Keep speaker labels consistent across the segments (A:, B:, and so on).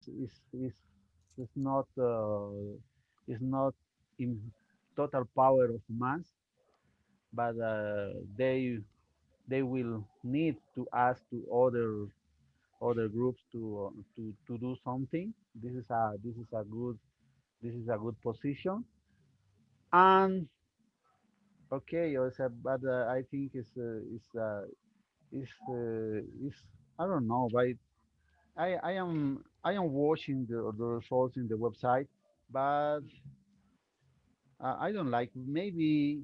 A: is not is not in total power of mass, but they will need to ask to other groups to do something. This is a good position. And okay, also, but I think it's I don't know, but I am watching the results in the website, but I don't like. Maybe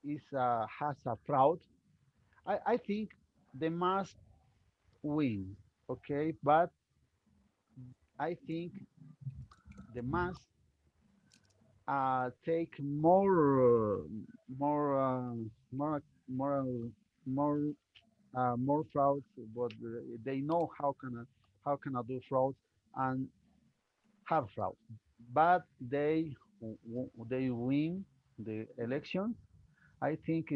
A: it's has a fraud. I think they must win, okay, but I think the must take more more more more more frauds, but they know how can I do frauds and have fraud, but they win the election. I think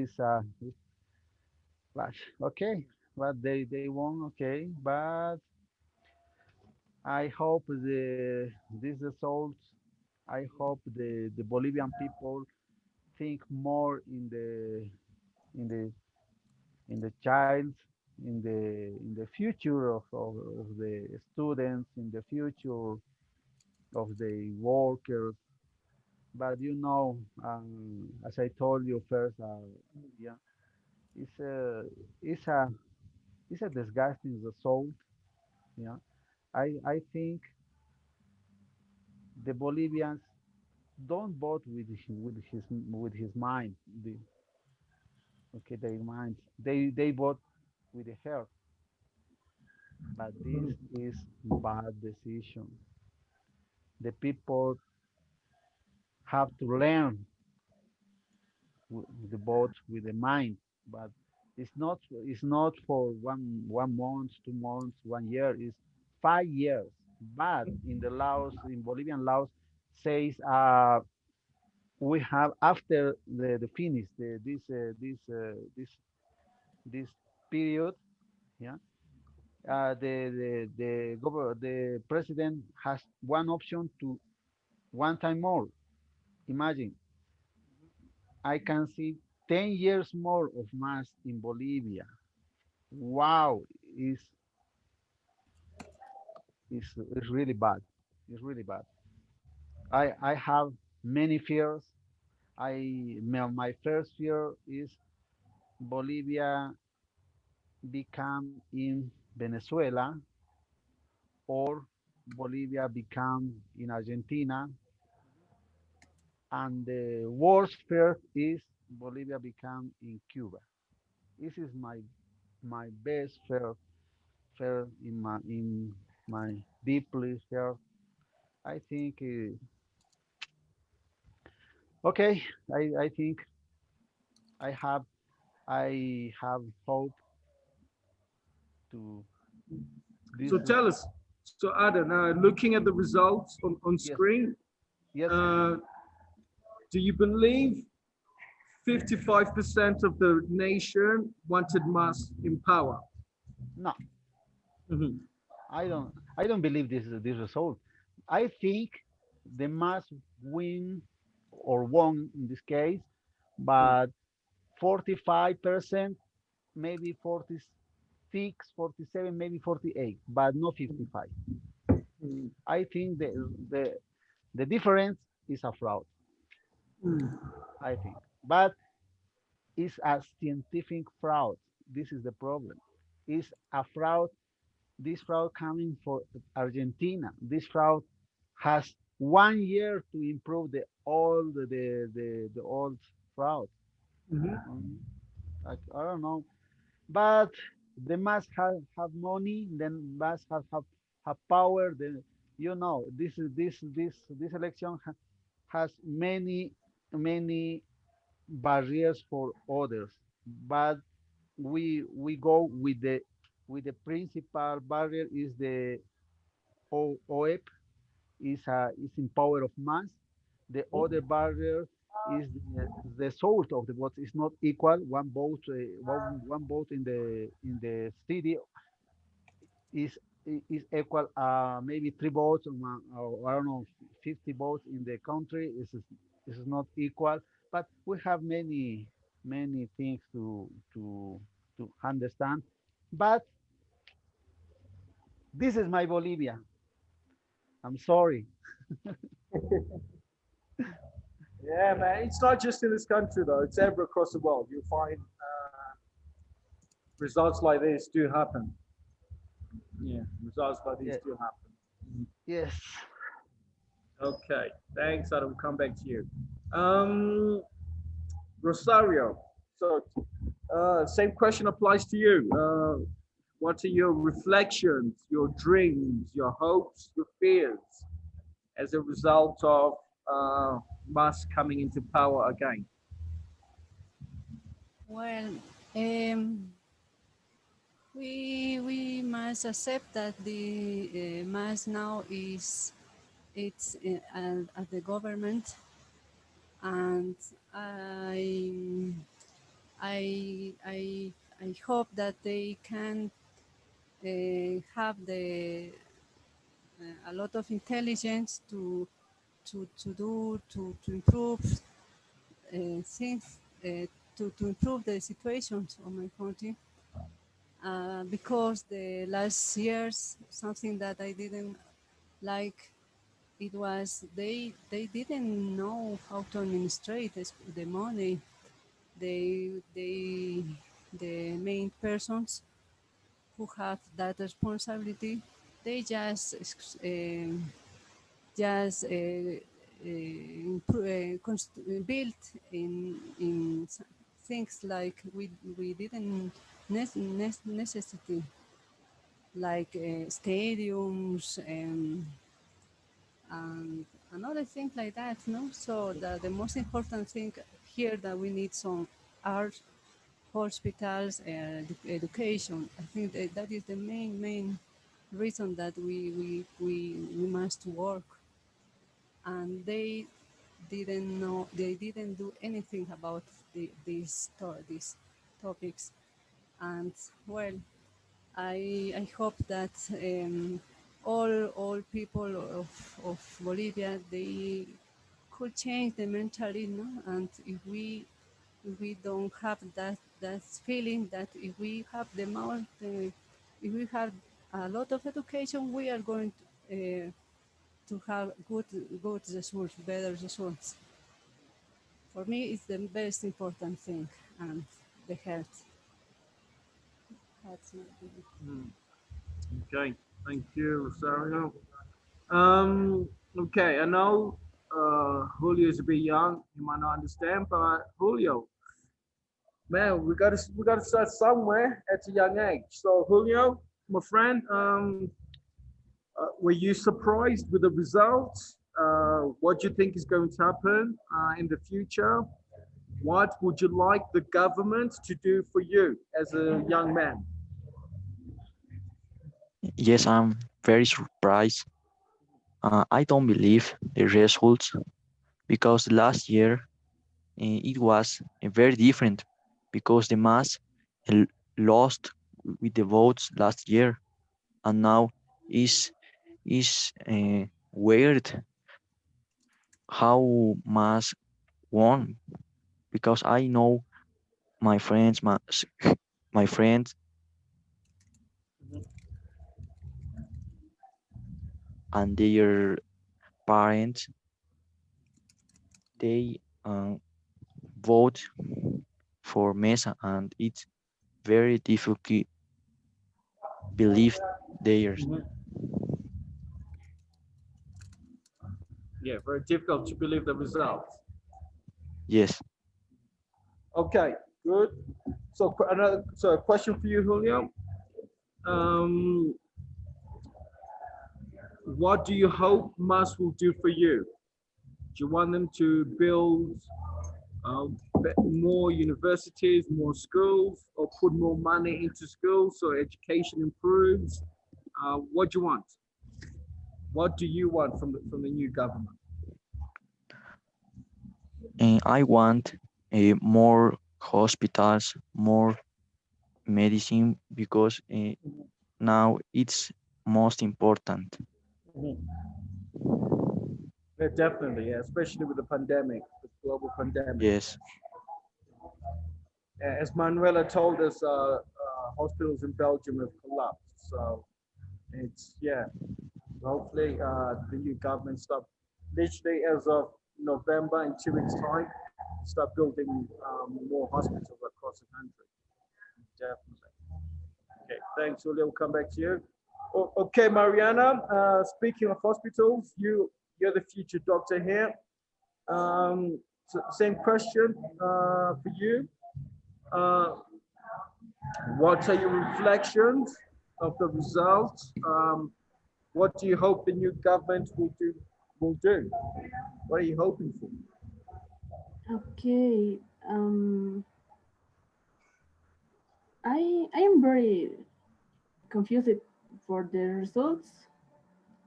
A: but okay, but they won, okay, but I hope this result. I hope the Bolivian people think more in the in the child, in the future of the students, in the future of the workers. But you know, as I told you first, yeah, it's a it's a it's a disgusting result. Yeah, I think the Bolivians don't vote with his mind. The, okay, their minds. They vote with the heart. But this is bad decision. The people have to learn the vote with the mind. But it's not for one month, 2 months, 1 year. It's 5 years. But in the laws, in Bolivian laws, says we have after the finish this period. Yeah, the president has one option to one time more. Imagine, I can see 10 years more of mass in Bolivia. Wow, is really bad. It's really bad. I have many fears. My first fear is Bolivia become in Venezuela or Bolivia become in Argentina, and the worst fear is Bolivia become in Cuba. This is my best fear in my deeply fear. I think okay. I think I have I have hope to this.
B: So tell us, so Ada, now looking at the results on
A: Yes,
B: screen,
A: yes.
B: uh, do you believe 55% of the nation wanted mass in power?
A: No,
B: Mhm.
A: I don't believe this result. I think the mass win or won in this case, but 45%, maybe 46, 47, maybe 48, but not 55.
B: Mm.
A: I think the the difference is a fraud.
B: Mm.
A: I think, but it's a scientific fraud. This is the problem. It's a fraud. This fraud coming for Argentina. This fraud has 1 year to improve the old fraud.
B: Mhm.
A: Um, I don't know, but they must have money. Then must have power. Then you know this election has many barriers for others, but we go with the principal barrier is the OEP is in power of mass. The other barrier is the result of the votes is not equal. One vote in the city is is equal maybe 3 votes or I don't know 50 votes in the country. This is not equal, but we have many things to understand. But this is my Bolivia. I'm sorry.
B: Yeah, man. It's not just in this country though. It's ever across the world. You'll find results like this do happen. Yeah, results like these
A: Yeah,
B: do happen.
A: yes.
B: Okay, thanks. Adam. Come back to you. Um, Rosario. So, same question applies to you. What are your reflections, your dreams, your hopes, your fears as a result of uh, Musk coming into power again?
C: Well, um, we must accept that the mass now is it's at the government, and I I hope that they can have the a lot of intelligence to improve things to improve the situations of my country, because the last years something that I didn't like, it was they didn't know how to administrate the money. They the main persons who have that responsibility, they just built in things like we didn't necessity, like stadiums and another thing like that. No, so the most important thing here that we need some art, hospitals, and education. I think that is the main reason that we must work, and they didn't do anything about these topics. And well, I hope that all people of Bolivia, they could change the mentality, no? And if we don't have that feeling that if we have if we have a lot of education, we are going to have good results, better results. For me, it's the best important thing, and the health. That's my opinion.
B: Mm, okay, thank you, Rosario. Um, okay, I know Julio is a bit young. He might not understand, but Julio, man, we gotta start somewhere at a young age. So Julio, my friend, were you surprised with the results? What do you think is going to happen in the future? What would you like the government to do for you as a young man?
D: Yes, I'm very surprised. I don't believe the results because last year it was very different because the mass l- lost with the votes last year, and now is weird how mass won because I know my friends, my friends and their parents, they vote for Mesa, and it's very difficult believe theirs.
B: Mhm. Yeah, very difficult to believe the results.
D: Yes.
B: Okay, good. So so a question for you, Julio. Um, what do you hope Musk will do for you? Do you want them to build more universities, more schools, or put more money into schools so education improves? What do you want? What do you want from the new government?
D: And I want more hospitals, more medicine because now it's most important.
B: Mhm. Yeah, definitely, yeah, especially with the pandemic, the global pandemic.
D: Yes.
B: As Manuela told us, hospitals in Belgium have collapsed. So it's, yeah, hopefully the new government start literally as of November in 2 weeks' time, start building more hospitals across the country. Definitely. Okay, thanks, Julia. We'll come back to you. Okay, Mariana. Speaking of hospitals, you're the future doctor here. Same question for you. Uh, what are your reflections of the results? What do you hope the new government will do? Will do? What are you hoping for?
E: Okay. Um, I am very confused for the results.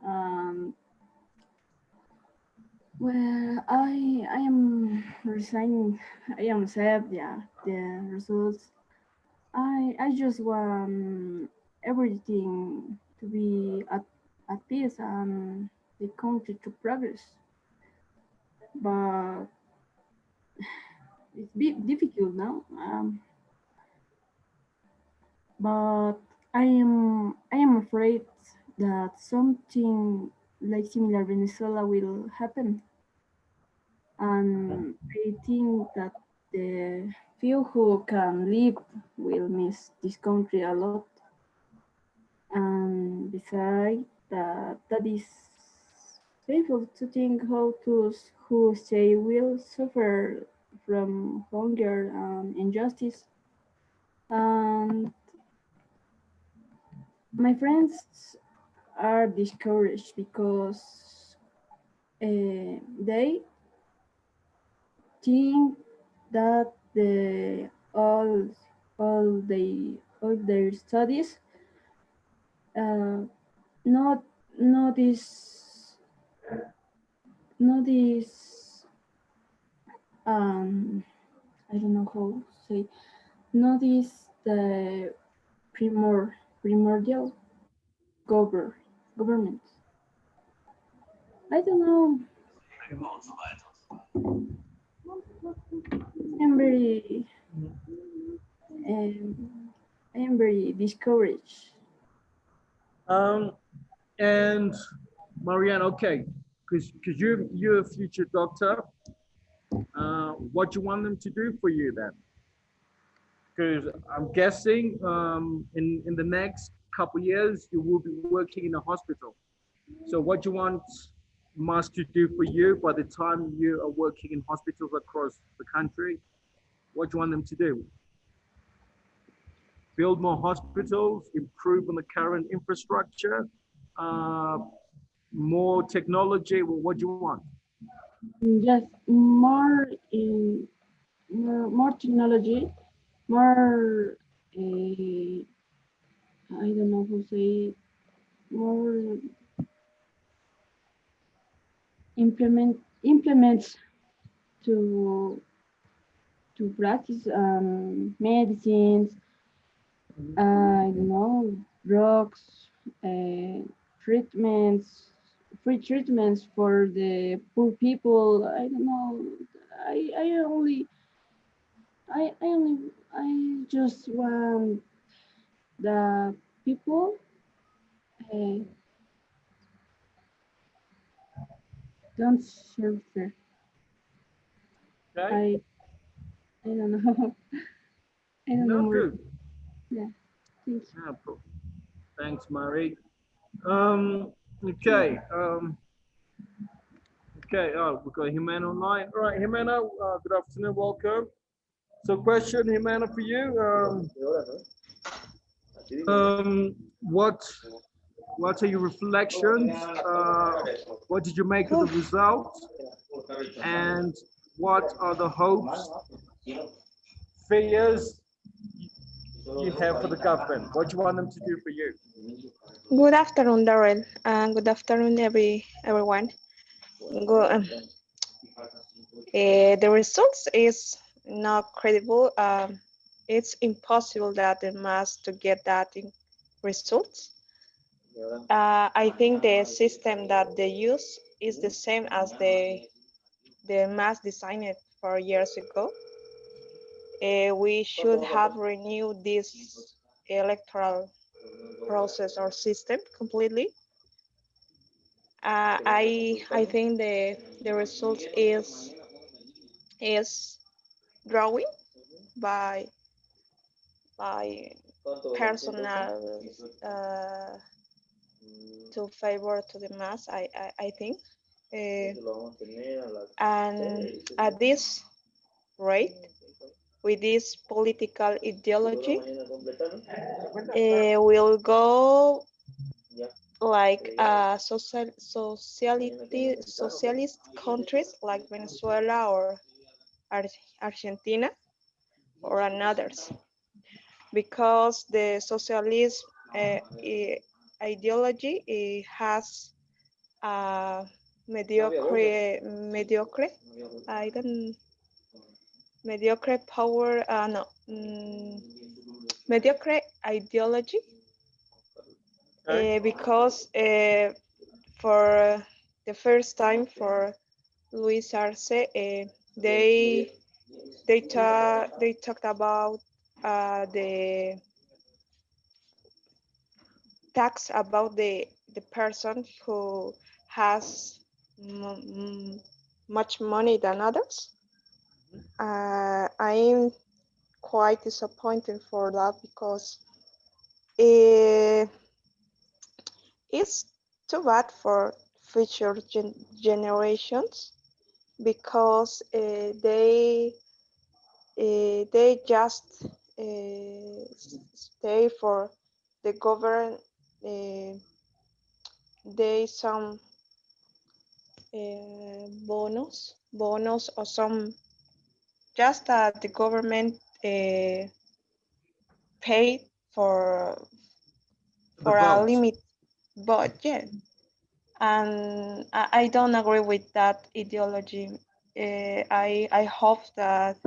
E: Um, I am resigning. I am sad. Yeah, the results. I just want everything to be at peace and the country to progress. But it's difficult now. But I am afraid that something like similar Venezuela will happen, and I think that the few who can live will miss this country a lot. And besides that is painful to think how those who say will suffer from hunger and injustice. And my friends are discouraged because they think that all their studies uh, not not is not is I don't know how to say, not is the primordial government. I don't know. I'm very I am very discouraged.
B: Um, and Marianne, okay, because you're a future doctor. What do you want them to do for you then? Because I'm guessing in the next couple years you will be working in a hospital. So what do you want Mars to do for you by the time you are working in hospitals across the country? What do you want them to do? Build more hospitals, improve on the current infrastructure, uh, more technology. Well, what do you want?
E: Just more technology, more I don't know how to say, more implements to practice medicines. I don't know, drugs, uh, treatments, free treatments for the poor people. I don't know. I just want the people uh, don't suffer.
B: Okay.
E: I I don't know. I don't know
B: No,
E: more.
B: good.
E: Yeah, thank you.
B: Yeah, thanks, Marie. Um, okay. Okay. Oh, we've got Jimena online. All right, Jimena. Good afternoon. Welcome. So, question, Jimena, for you. What are your reflections? What did you make of the results? And what are the hopes, fears you have for the government? What do you want them to do for you?
F: Good afternoon, Darrell, and good afternoon, everyone. The results is not credible. It's impossible that the mass to get that in results. I think the system that they use is the same as the mass designed 4 years ago. We should have renewed this electoral process or system completely. I think the result is drawing by by personal to favor to the mass. I think, and at this rate, with this political ideology, will go like socialist countries like Venezuela or Argentina or others, because the socialist ideology has mediocre I don't mediocre power no mediocre ideology,
B: Okay.
F: because for the first time for Luis Arce, they talked about the tax about the person who has much money than others. I'm quite disappointed for that, because it, it's too bad for future generations, because they just stay for the government. Uh, they some bonus or some, just that the government paid for
B: The
F: a
B: vote.
F: limit budget, and I don't agree with that ideology. I hope that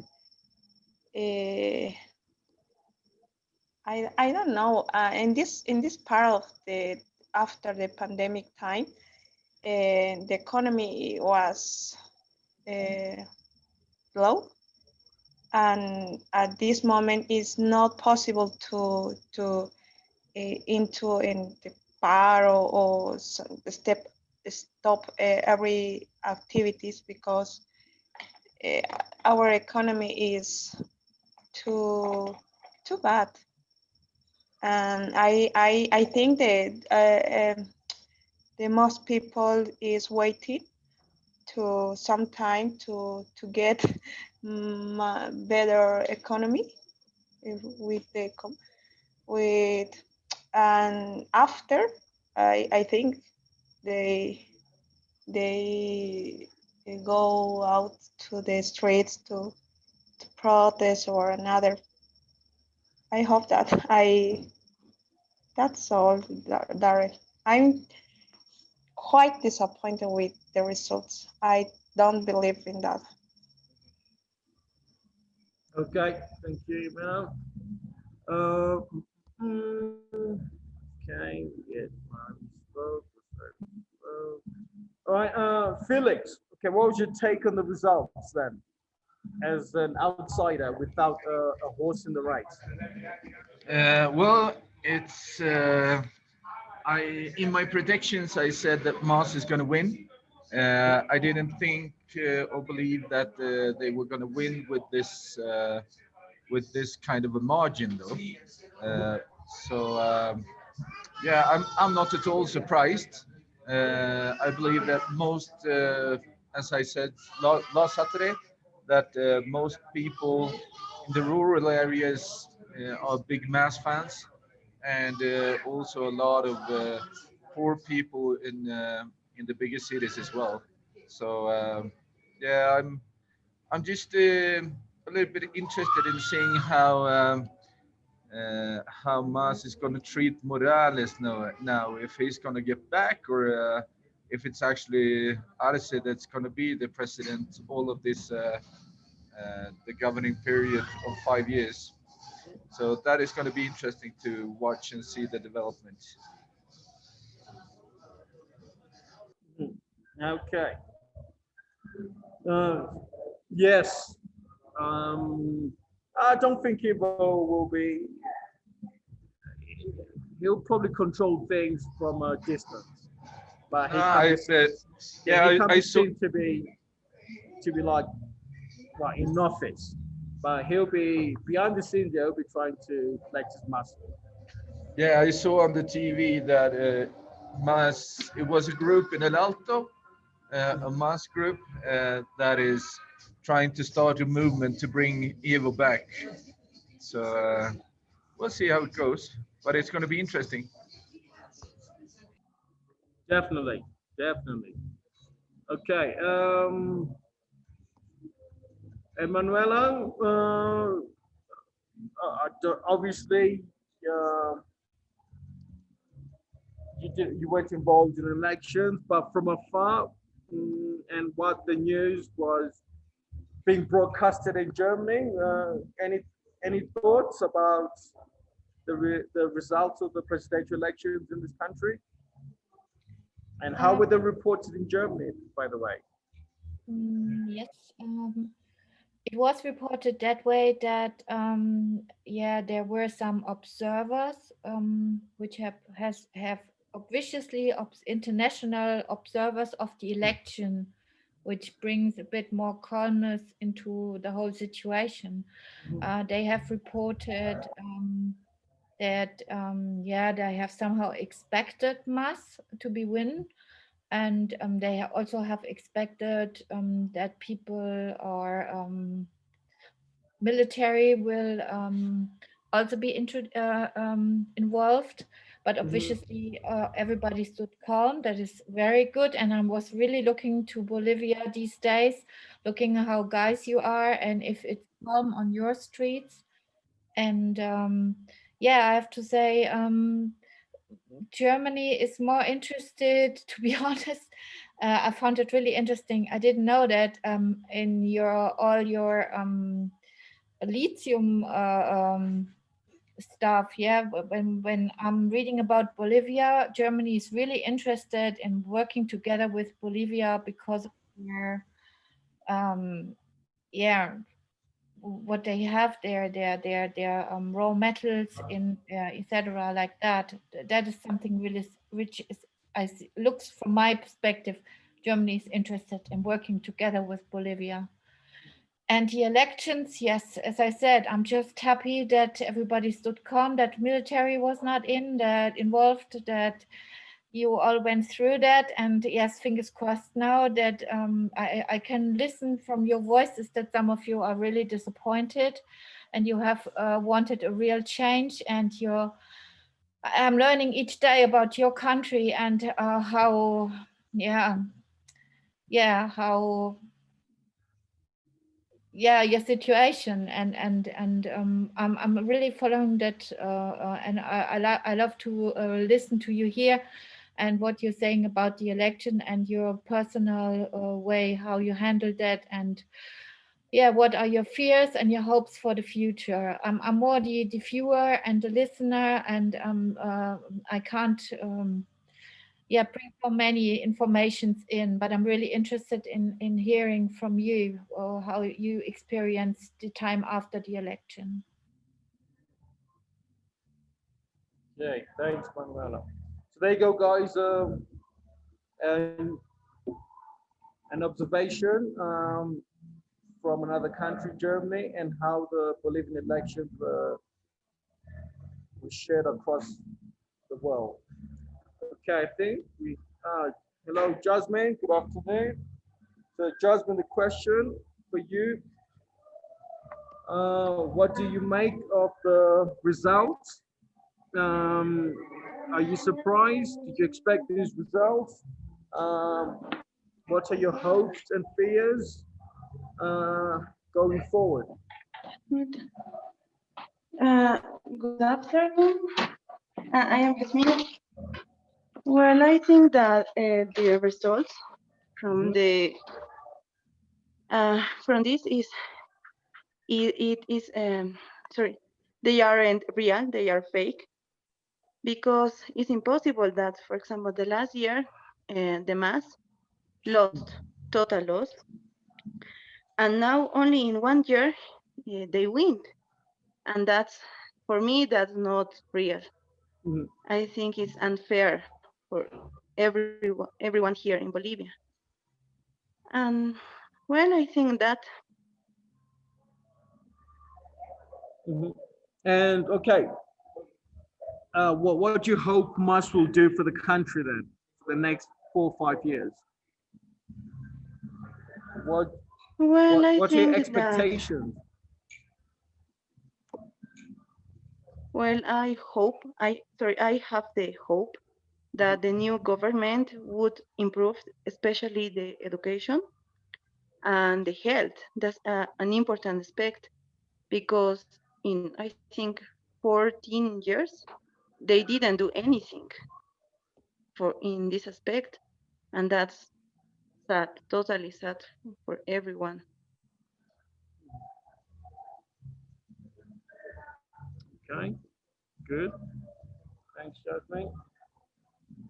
F: uh, I don't know, in this part of the after the pandemic time, the economy was uh, low, and at this moment it's not possible to into in the bar, or stop every activities, because uh, our economy is too too bad, and I think that the most people is waiting to some time to get better economy, with with, and after, I think they they go out to the streets to protest or another. I hope that that's all, Darren. I'm quite disappointed with the results. I don't believe in that.
B: Okay. Thank you, Mel. Uh, mm, okay. We get one spoke. All right. Felix. Okay. What was your take on the results then, as an outsider without a horse in the race?
G: Well, it's I in my predictions I said that Mars is going to win. I didn't think or believe that they were going to win with this kind of a margin, though. Uh, so yeah, I'm not at all surprised. I believe that most, as I said last Saturday, that most people in the rural areas are big mass fans, and also a lot of poor people in the bigger cities as well. So yeah, I'm just a little bit interested in seeing how Mas is going to treat Morales now, if he's going to get back, or if it's actually Arce that's going to be the president all of this the governing period of 5 years. So that is going to be interesting to watch and see the development.
B: Okay. Uh, yes. I don't think Ivo will be. He'll probably control things from a distance, but he can't
G: I
B: be. Yeah,
G: yeah,
B: he can't
G: I
B: be
G: saw.
B: seen to be like in office, but he'll be behind the scenes. He'll be trying to flex his muscle.
G: Yeah, I saw on the TV that mass. It was a group in El Alto, a mass group that is trying to start a movement to bring Evo back. So we'll see how it goes, but it's going to be interesting.
B: Definitely, definitely. Okay. Emanuela, obviously, uh, you weren't involved in elections, but from afar, and what the news was being broadcasted in Germany. Any thoughts about the results of the presidential elections in this country, and how
H: Uh,
B: were they reported in Germany? By the way.
H: yes, it was reported that way that yeah, there were some observers which have obviously international observers of the election, which brings a bit more calmness into the whole situation. They have reported that yeah, they have somehow expected Mass to be win, and they also have expected that people or military will also be involved. But obviously, everybody stood calm. That is very good. And I was really looking to Bolivia these days, looking how guys you are and if it's calm on your streets. And yeah, I have to say, Germany is more interested, to be honest. I found it really interesting. I didn't know that in your all your lithium stuff. Yeah, when I'm reading about Bolivia, Germany is really interested in working together with Bolivia because of their um, yeah, what they have there, their raw metals in etc. like that. That is something really which is looks from my perspective. Germany is interested in working together with Bolivia. And the elections, yes, as I said, I'm just happy that everybody stood calm, that military was not that involved, that you all went through that. And yes, fingers crossed now that I can listen from your voices that some of you are really disappointed and you have wanted a real change. And I'm learning each day about your country and how, yeah, yeah, how yeah your situation and I'm really following that and I love to listen to you here and what you're saying about the election and your personal way how you handle that and yeah what are your fears and your hopes for the future. I'm more the viewer and the listener and I can't yeah bring so many informations in, but I'm really interested in hearing from you or how you experienced the time after the election.
B: Yeah, thanks, Manuela. So there you go, guys. And an observation from another country, Germany, and how the Bolivian elections were shared across the world. Okay, I think hello, Jasmine. Good afternoon. So, Jasmine, the question for you: what do you make of the results? Um, are you surprised? Did you expect these results? Um, what are your hopes and fears uh, going forward?
E: Good. Good afternoon. I am Jasmine. Well, I think that the results from
B: Mhm.
E: the from this is it is sorry, they aren't real, they are fake, because it's impossible that, for example, the last year the mass lost, total loss. And now only in 1 year they win, and that's for me that's not real.
B: Mhm.
E: I think it's unfair for everyone here in Bolivia. And well, I think that
B: Mhm. And okay, what do you hope Musk will do for the country then for the next 4 or 5 years? What
E: well, I
B: what's your
E: think that
B: expectations?
E: well, I have the hope that the new government would improve, especially the education and the health. That's an important aspect because in I think 14 years they didn't do anything for in this aspect, and that's sad, totally sad for everyone.
B: Okay, good. Thanks, Jasmine.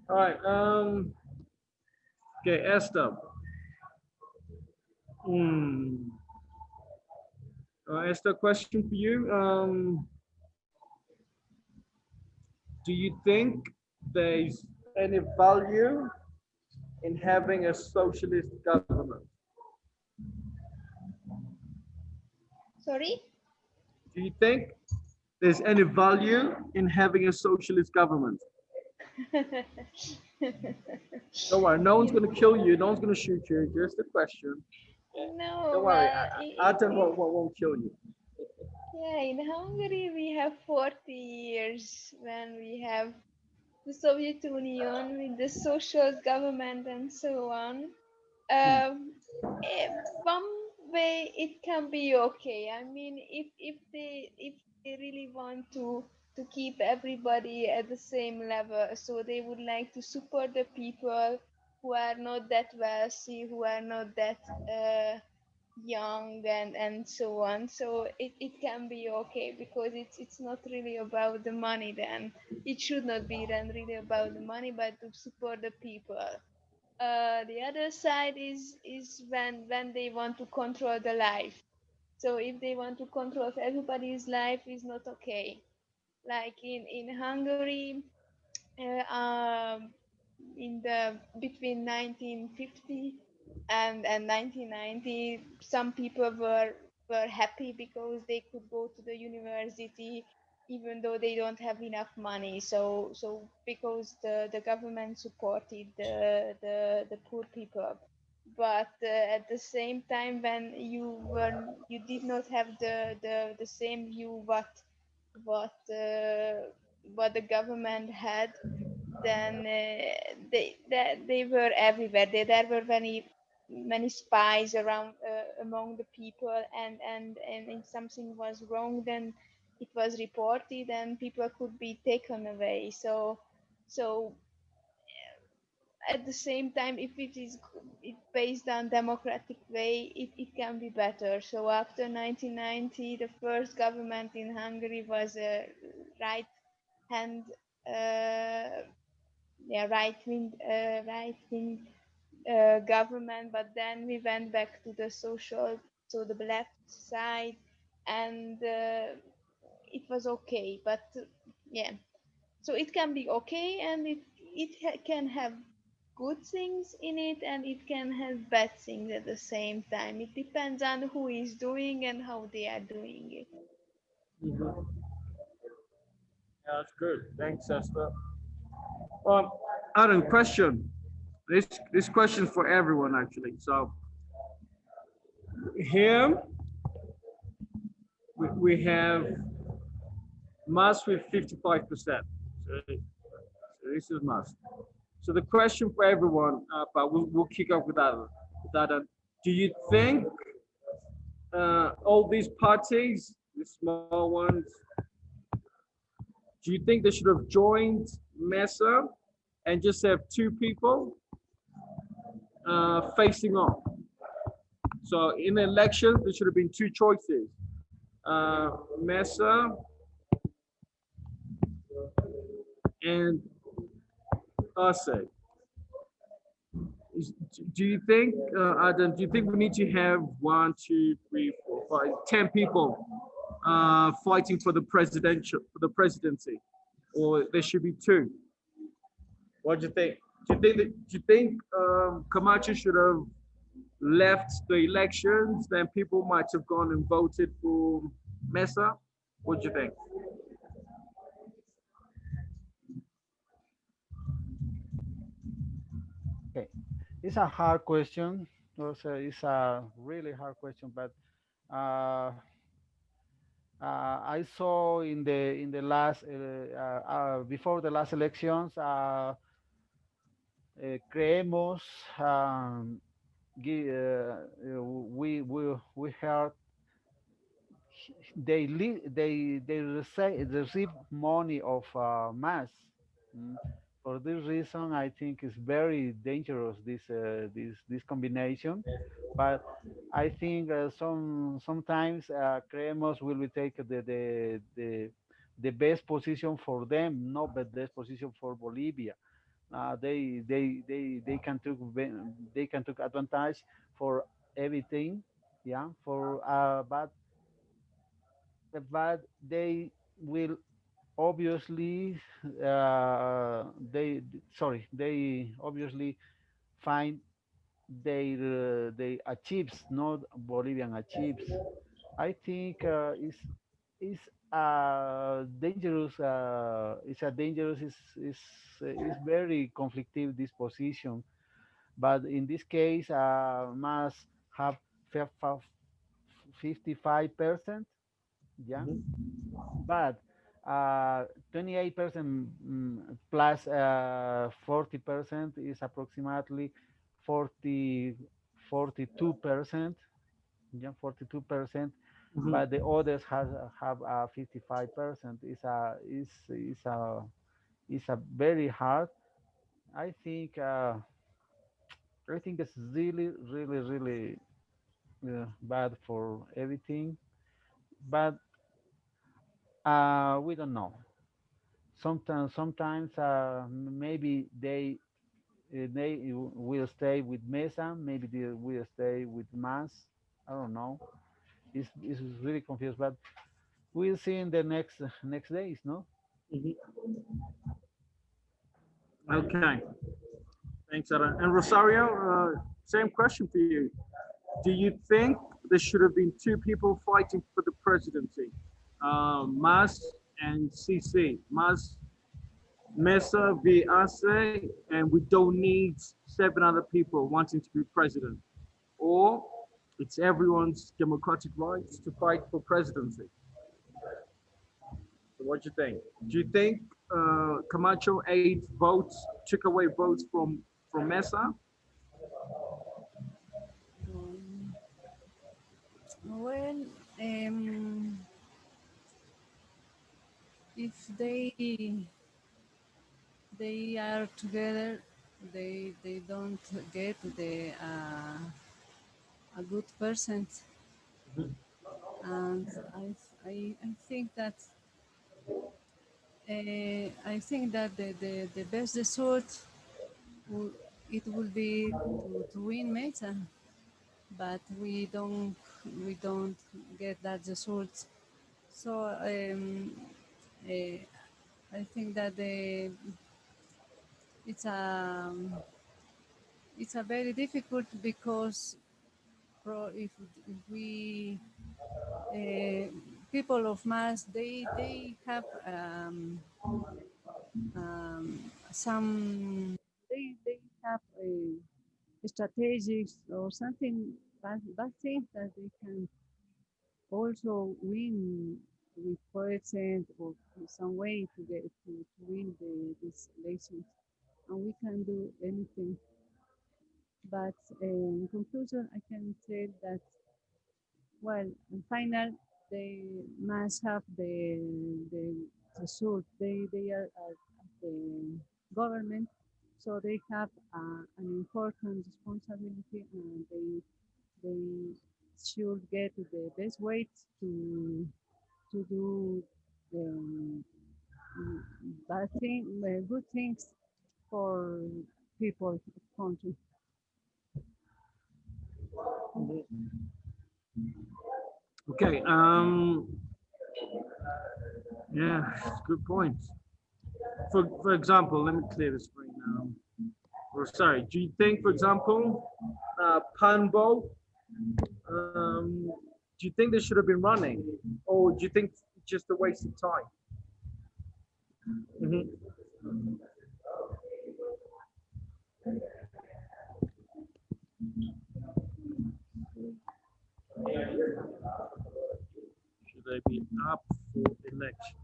B: All right. Okay, Esther. Hmm. Esther, question for you. Do you think there's any value in having a socialist government?
F: Sorry?
B: Do you think there's any value in having a socialist government? Don't worry, no one's going to kill you. No one's going to shoot you. Just a question. Yeah. Don't
F: No,
B: worry,
F: but
B: Adam won't kill you.
F: yeah, in Hungary we have 40 years when we have the Soviet Union with the socialist government and so on.
B: Hmm.
F: One way it can be okay. I mean, if they really want to keep everybody at the same level, so they would like to support the people who are not that wealthy, who are not that young and so on. So it can be okay because it's not really about the money then. It should not be then really about the money, but to support the people. The other side is when they want to control the life. So if they want to control everybody's life is not okay. Like in Hungary, um, in the between 1950 and 1990, some people were happy because they could go to the university even though they don't have enough money. So because the government supported the poor people, but at the same time when you did not have the same view what what the government had, then they were everywhere. There were many spies around among the people, and if something was wrong, then it was reported, and people could be taken away. So at the same time, if it based on democratic way, it can be better. So after 1990, the first government in Hungary was a right hand uh, yeah, right wing government, but then we went back to the social, so the left side, and it was okay. But yeah, so it can be okay, and can have good things in it, and it can have bad things at the same time. It depends on who is doing and how they are doing it.
B: Mhm. Yeah, that's good. Thanks, Esther. Um, Adam, question. This question is for everyone actually. So here we have Mas with 55%. So this is Mas. So the question for everyone, but we'll kick off with that. Do you think all these parties, the small ones, do you think they should have joined Mesa and just have two people facing off? So in the election, there should have been two choices. Mesa and Ase. Do you think, Adam? Do you think we need to have one, two, three, four, five, 10 people fighting for the presidential for the presidency, or there should be two? What do you think? Do you think Camacho should have left the elections? Then people might have gone and voted for Mesa. What do you think?
A: Okay, it's a hard question. Also, it's a really hard question, but uh, I saw in the last before the last elections, creemos we heard they receive money of mass. Mm. For this reason, I think it's very dangerous this combination. But I think sometimes Creemos will be take the best position for them, not the best position for Bolivia. They can they can take advantage for everything, yeah. For but they will obviously they obviously find they achieves, not Bolivian achieves. I think is dangerous. It's a dangerous. Is very conflictive this position. But in this case, must have 55%. Yeah, but 28% plus 40% is approximately 40 42%. Yeah, 42%,
B: Mhm.
A: but the others have 55%. Is a very hard. I think I think it's really bad for everything, but we don't know. Sometimes maybe they will stay with Mesa, maybe they will stay with Mas. I don't know. It's really confused, but we'll see in the next days, no?
B: Mhm. Okay. Thanks, Adam. And Rosario, same question for you. Do you think there should have been two people fighting for the presidency? Mas and CC. Mas Mesa v. Arce, and we don't need seven other people wanting to be president. Or it's everyone's democratic rights to fight for presidency. So what do you think? Do you think Camacho ate votes, took away votes from Mesa?
C: Um, well, um, if they are together, they don't get a good percent, and I think that the best result will, it will be to win Meta, but we don't get that result. So uh, I think that it's a it's a very difficult because if we uh, people of mass they have some they have strategies or something bad things that they can also win with percent or some way to win these elections, and we can do anything. But in conclusion, I can say that, well, in final, they must have the result. They are the government, so they have an important responsibility, and they should get the best way to do um, good things for people of country.
B: Okay. Yeah, good point. For example, let me clear the screen now. Or sorry, do you think, for example, Panbo, do you think they should have been running, or do you think it's just a waste of time? Hmm. Should they be up for election?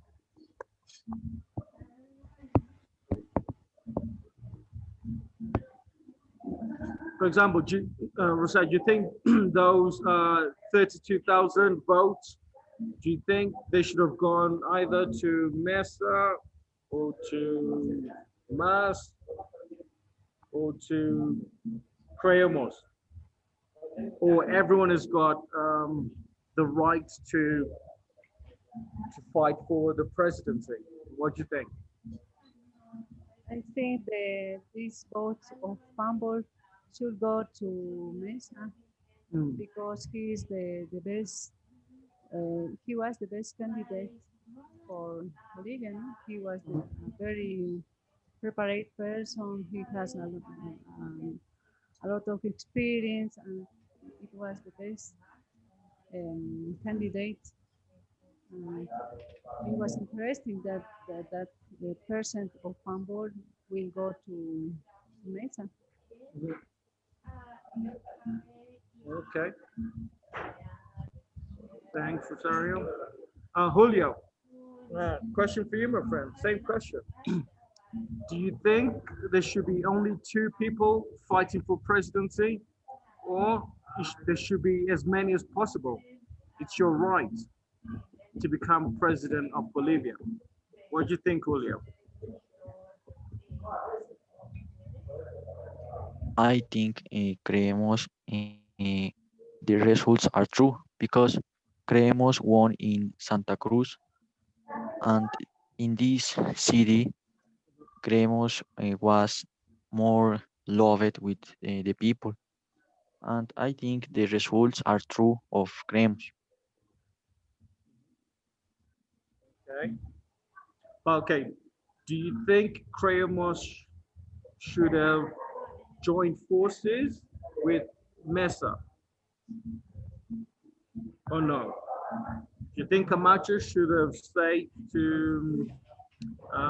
B: For example, Rosette, do you think those 32,000 votes, do you think they should have gone either to Mesa or to Mas or to Creamos? Or everyone has got the right to fight for the presidency? What do you think?
C: I think this vote of Fumble should go to Mesa
B: Mm.
C: because he is the best. He was the best candidate for Bolivian. He was a very prepared person. He has a lot of experience, and it was the best candidate. And it was interesting that the percent of Fumble will go to Mesa.
B: Okay, thanks, Rosario. Julio, question for you, my friend. Same question. Do you think there should be only two people fighting for presidency, or there should be as many as possible? It's your right to become president of Bolivia. What do you think, Julio?
D: I think Creemos the results are true because Creemos won in Santa Cruz, and in this city Creemos was more loved with the people, and I think the results are true of Creemos.
B: Okay. Okay. Do you think Creamos should have joined forces with Mesa or no? Do you think Camacho should have stayed to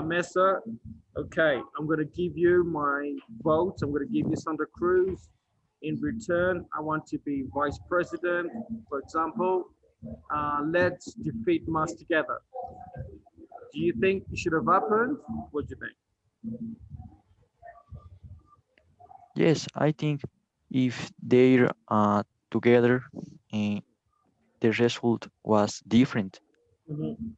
B: Mesa? Okay, I'm going to give you my vote. I'm going to give you Santa Cruz. In return, I want to be vice president. For example, let's defeat Mas together. Do you think it should have happened? What do you think?
D: Yes, I think if they're together, uh, the result was different.
B: Mhm.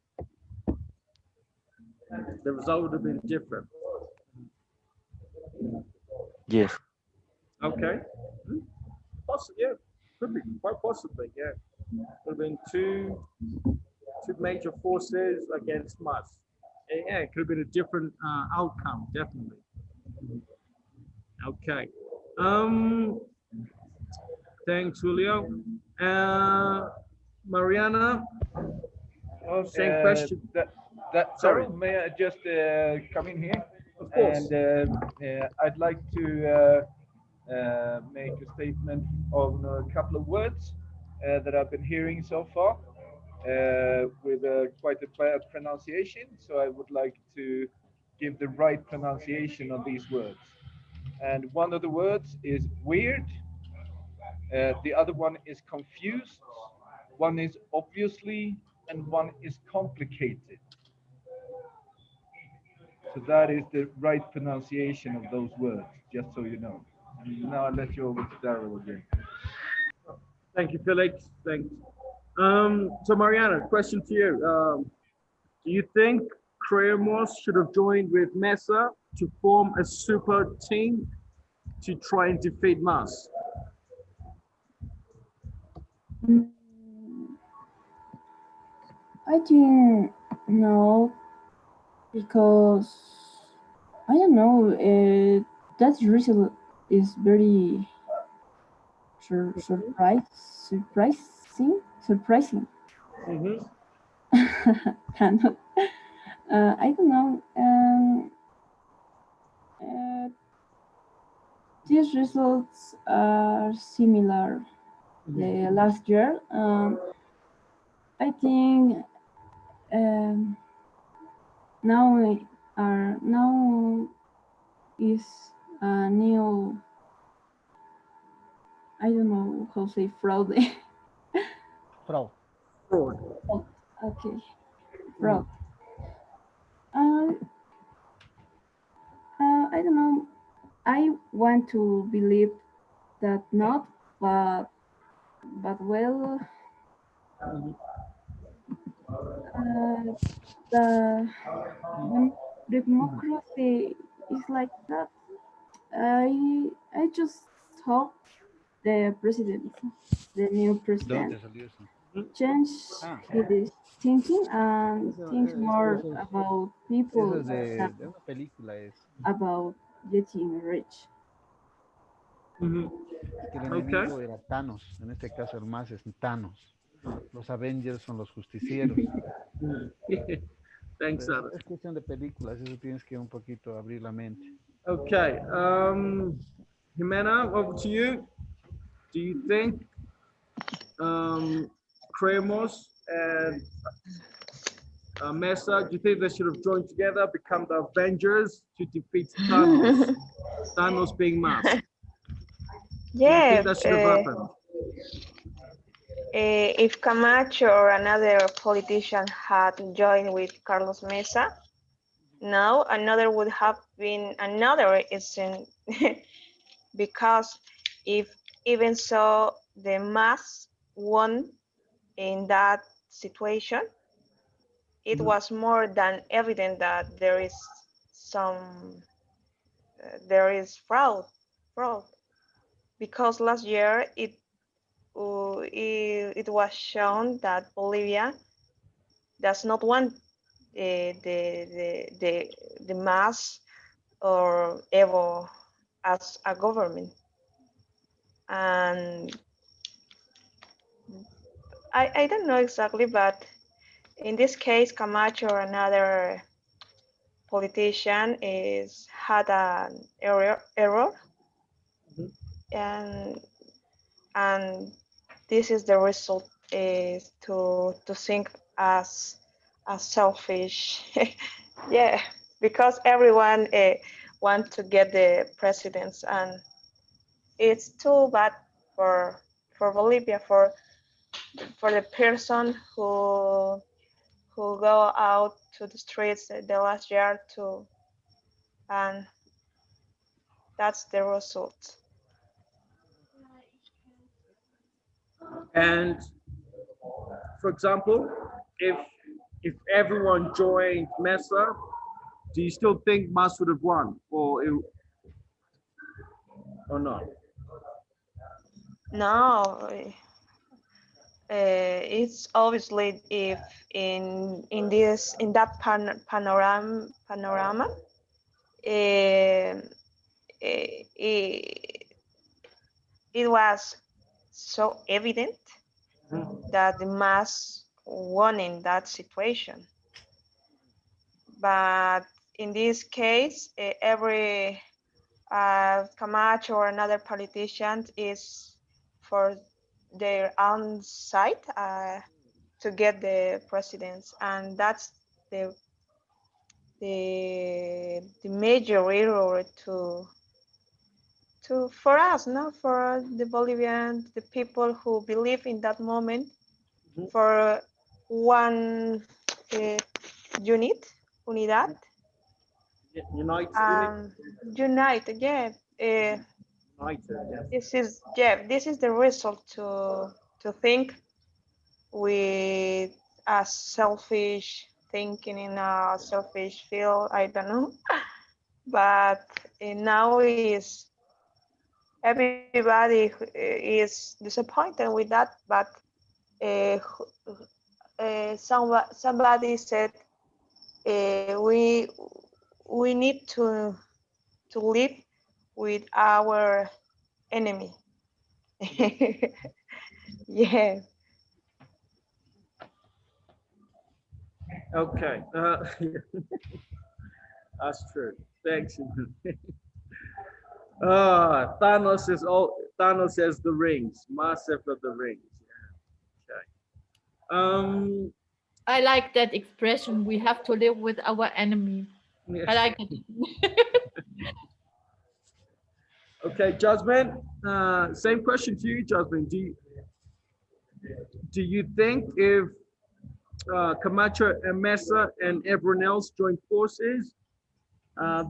B: The result would have been different.
D: Yes,
B: Okay. Hmm. Possibly, yeah. Could be quite possibly, yeah. Would have been two major forces against Mas. Yeah, it could have been a different outcome, definitely. Okay. Um, thanks, Julio. Uh, Mariana,
G: Well,
B: same question.
G: that
B: Sorry.
G: Daryl, may I just come in here?
B: Of
G: And
B: course.
G: I'd like to make a statement on a couple of words that I've been hearing so far with quite a bad pronunciation. So I would like to give the right pronunciation of these words. And one of the words is weird, the other one is confused, one is obviously, and one is complicated. So that is the right pronunciation of those words, just so you know. And now I'll let you over to Daryl again.
B: Thank you, Felix. Thanks. So Mariana, question to you. Do you think Creamos should have joined with Mesa to form a super team to try and defeat Mas?
I: Mm, I think no, because I don't know. That result is very surprising.
B: Mm-hmm.
I: Cannot. I don't know. Uh, these results are similar the last year. I think um, now is a new. I don't know how to say fraud.
A: Fraud.
B: Fraud.
I: Okay,
B: Mm.
I: fraud. Uh, I don't know. I want to believe that not, but uh, the democracy is like that. I just hope the president, the new
A: ¿De dónde
I: president,
A: te salió eso?
I: change
A: Ah,
I: his thinking and
A: eso,
I: think more about
A: eso
I: people
A: es
I: than
A: de una película. Es,
I: about getting rich.
B: Mm-hmm.
A: es que el
B: Okay.
A: enemigo era Thanos. En este caso, el más es Thanos. Los Avengers son los justicieros.
B: Mm. Thanks, Adam.
A: Es cuestión de películas. Eso tienes que un poquito abrir la mente.
B: Okay. Jimena, over to you. Do you think um, Kremos and Mesa, do you think they should have joined together, become the Avengers to defeat Thanos? Thanos being masked. Do you
F: Yeah,
B: think that should have happened?
F: if Camacho or another politician had joined with Carlos Mesa, now another would have been another instant because if even so the mass won in that situation, it
B: Mhm.
F: was more than evident that there is some there is fraud because last year it was shown that Bolivia does not want the mass or Evo as a government. And I don't know exactly, but in this case, Camacho or another politician is had an error,
B: Mhm.
F: and and this is the result is to think as selfish. Yeah, because everyone want to get the presidents, and it's too bad for Bolivia for the person who go out to the streets the last year to, and that's the result.
B: And for example, if everyone joined Mesa, do you still think Mas would have won, or not?
F: No, it's obviously if in this in that panorama, it, it was so evident
B: Mhm.
F: that the mass won in that situation. But in this case, every Camacho or another politician is for their own side to get the presidents, and that's the the major error to for us, no, for the Bolivian, the people who believe in that moment
B: Mhm.
F: for one uh, unit, unidad,
B: Unit,
F: um, unite. Yeah,
B: united. Yes.
F: this is the result to think with a selfish thinking in a selfish field. I don't know, but now is everybody is disappointed with that. But uh, somebody said we need to live with our enemy. Yeah.
B: Okay. That's true. Thanks. Thanos is all. Thanos has the rings. Massive of the rings. Yeah. Okay.
H: I like that expression. We have to live with our enemy.
B: Yeah.
H: I like it.
B: Okay, Jasmine. Same question to you, Jasmine. Do you think if Camacho and Mesa and everyone else joined forces,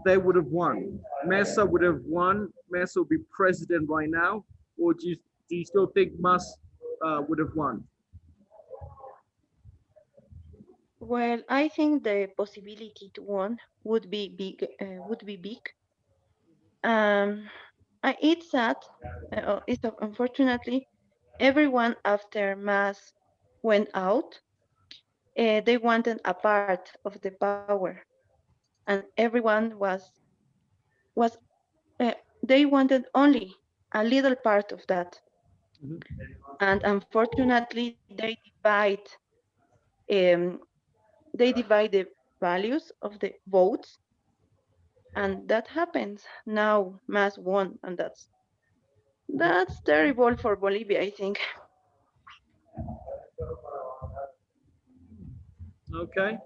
B: they would have won? Mesa would have won. Mesa would be president right now, or do you still think Mas would have won?
E: Well, I think the possibility to win would be big. Um, it's sad. Unfortunately, everyone after mass went out. They wanted a part of the power, and everyone was they wanted only a little part of that.
B: Mhm.
E: And unfortunately, um, they divide the values of the votes, and that happens now. Mass won, and that's terrible for Bolivia, I think.
B: Okay.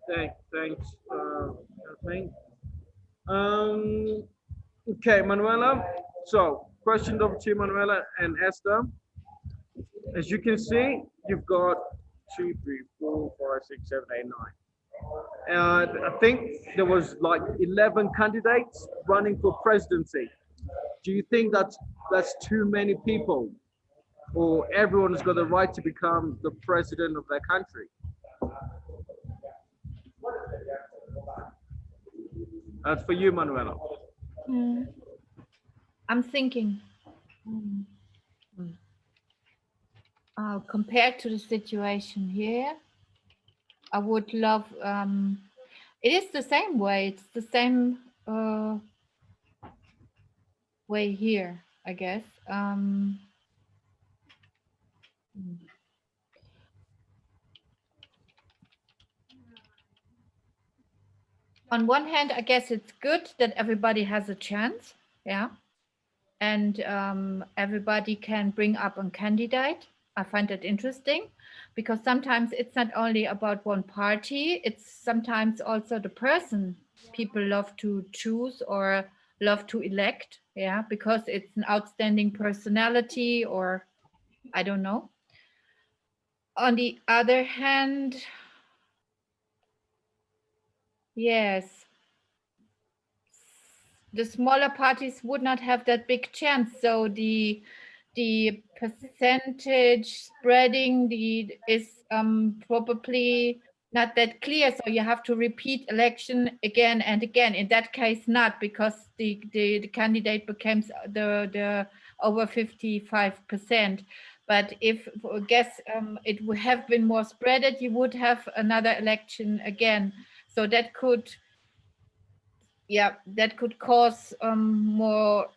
B: Thanks, Jasmine. Um, okay, Manuela. So, question over to you, Manuela and Esther. As you can see, you've got two, three, four, five, six, seven, eight, nine. I think there was like 11 candidates running for presidency. Do you think that's too many people, or everyone's got the right to become the president of their country? That's for you, Manuela.
H: Hmm. I'm thinking, hmm, compared to the situation here, I would love. It is the same way. It's the same way here, I guess. On one hand, I guess it's good that everybody has a chance, yeah, and everybody can bring up a candidate. I find that interesting because sometimes it's not only about one party, it's sometimes also the person people love to choose or love to elect, yeah, because it's an outstanding personality or I don't know. On the other hand, yes, the smaller parties would not have that big chance. So the percentage spreading the is probably not that clear. So you have to repeat election again and again. In that case, not because the candidate becomes the over 55%. But if I guess it would have been more spreaded, you would have another election again. So that could yeah that could cause more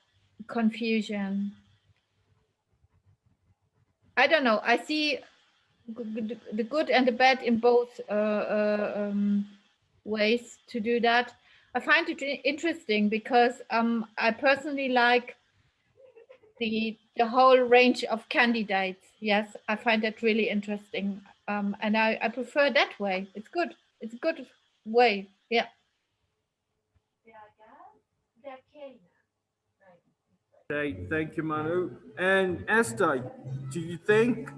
H: confusion. I don't know. I see the good and the bad in both ways to do that. I find it interesting because I personally like the whole range of candidates. Yes, I find that really interesting, and I prefer that way. It's good. It's a good way. Yeah.
B: Okay, thank you, Manu. And Esther, do you think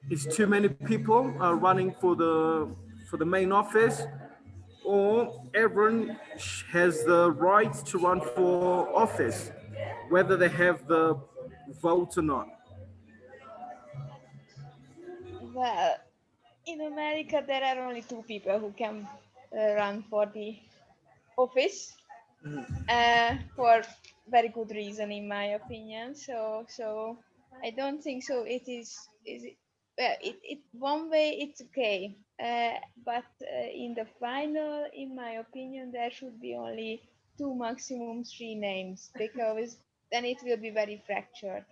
B: it's too many people running for the main office, or everyone has the right to run for office, whether they have the vote or not?
F: Well, in America, there are only two people who can run for the office for very good reason, in my opinion. So I don't think so. It is it, well, it one way it's okay, but in the final, in my opinion, there should be only two, maximum three names, because then it will be very fractured,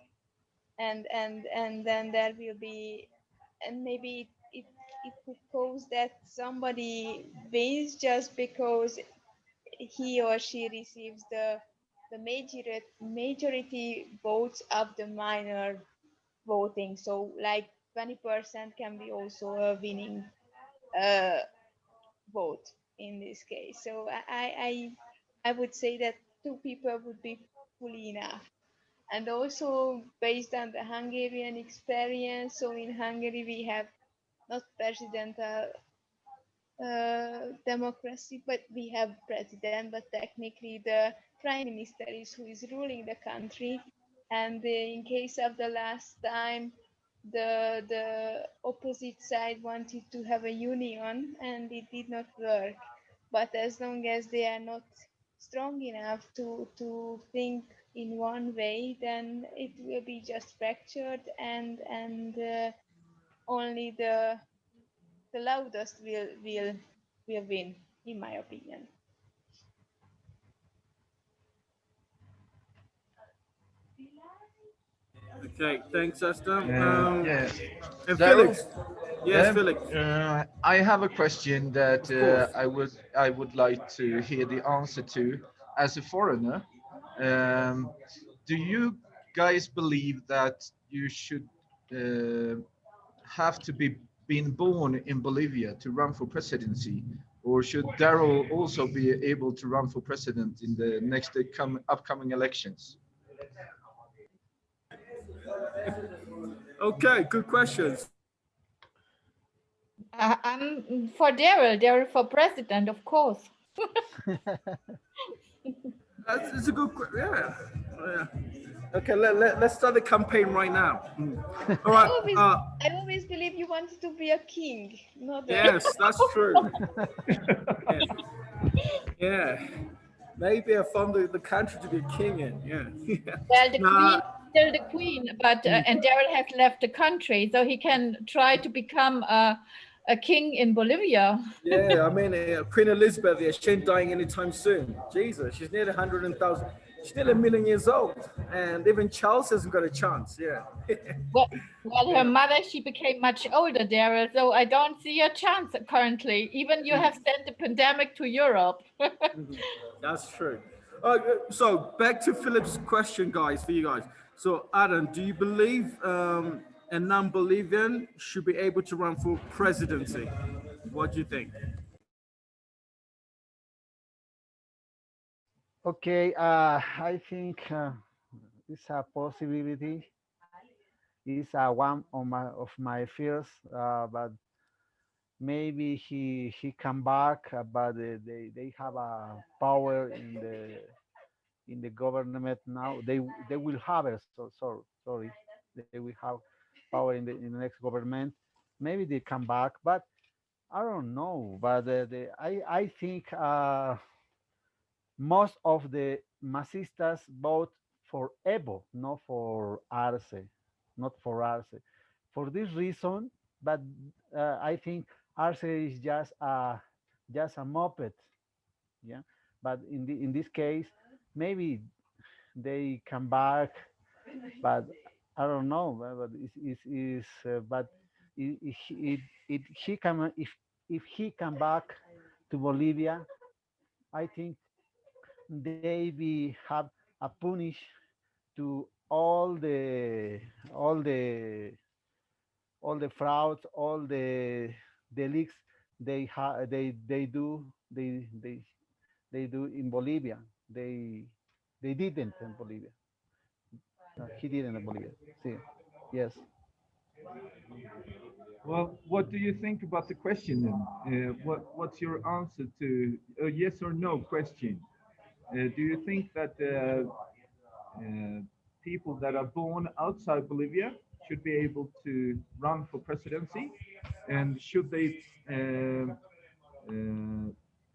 F: and then there will be, and maybe it could cause that somebody wins just because he or she receives the majority votes of the minor voting. So like 20% can be also a winning uh, vote in this case. So I would say that two people would be fully enough. And also based on the Hungarian experience, so in Hungary we have not presidential democracy, but we have president, but technically the prime minister is who is ruling the country. And in case of the last time, the opposite side wanted to have a union, and it did not work. But as long as they are not strong enough to think in one way, then it will be just fractured, and only the loudest will win, in my opinion.
B: Okay, thanks, Esther.
G: Yeah,
B: And
G: Daryl.
B: Felix. Yes,
G: Yeah,
B: Felix.
G: I have a question that
B: Of course.
G: I would like to hear the answer to as a foreigner. Um, do you guys believe that you should uh, have to be been born in Bolivia to run for presidency, or should Daryl also be able to run for president in the next upcoming elections?
B: Okay, good questions.
H: I'm for Daryl for president, of course.
B: That's a good question. Yeah. Oh, yeah. Okay, let's start the campaign right now. All
F: I
B: right.
F: always I always believe you wanted to be a king, not a
B: Yes, that's true. Yeah. Yeah. Maybe I found the country to be a king in. Yeah.
H: Well, the
B: Nah.
H: queen still the queen, but and Daryl has left the country, so he can try to become a king in Bolivia.
B: Yeah, I mean, Queen Elizabeth, yeah, she ain't dying anytime soon. Jesus, she's nearly 100,000. She's nearly a million years old. And even Charles hasn't got a chance. Yeah.
H: Well, well, her
B: Yeah.
H: mother, she became much older, Daryl, so I don't see a chance currently. Even you have sent the pandemic to Europe.
B: That's true. So back to Philip's question, guys, for you guys. So Adam, do you believe a non-Bolivian should be able to run for presidency? What do you think?
A: Okay, I think it's a possibility. It's one of my fears, but maybe he come back, but they have a power in the government now. They will have it. Sorry, they will have power in the next government. Maybe they come back, but I don't know. But I think most of the masistas vote for Evo, not for Arce, not for Arce. For this reason, but I think Arce is just a moped, yeah. But in this case, maybe they come back, but I don't know. But but he come if he come back to Bolivia, I think they be have a punish to all the all the frauds, all the leaks they do they do in Bolivia. They didn't in Bolivia. He didn't in Bolivia. See, yes.
G: Well, what do you think about the question then? What's your answer to a yes or no question? Do you think that people that are born outside Bolivia should be able to run for presidency, and should they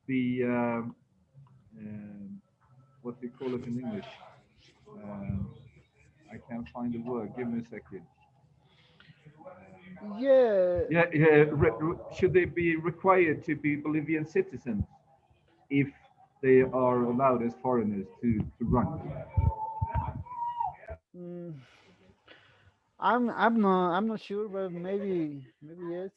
G: be what do you call it in English? Um, I can't find the word. Give me a second.
A: Yeah.
G: Yeah, should they be required to be Bolivian citizens if they are allowed as foreigners to run?
A: Mm, I'm not sure, but maybe yes.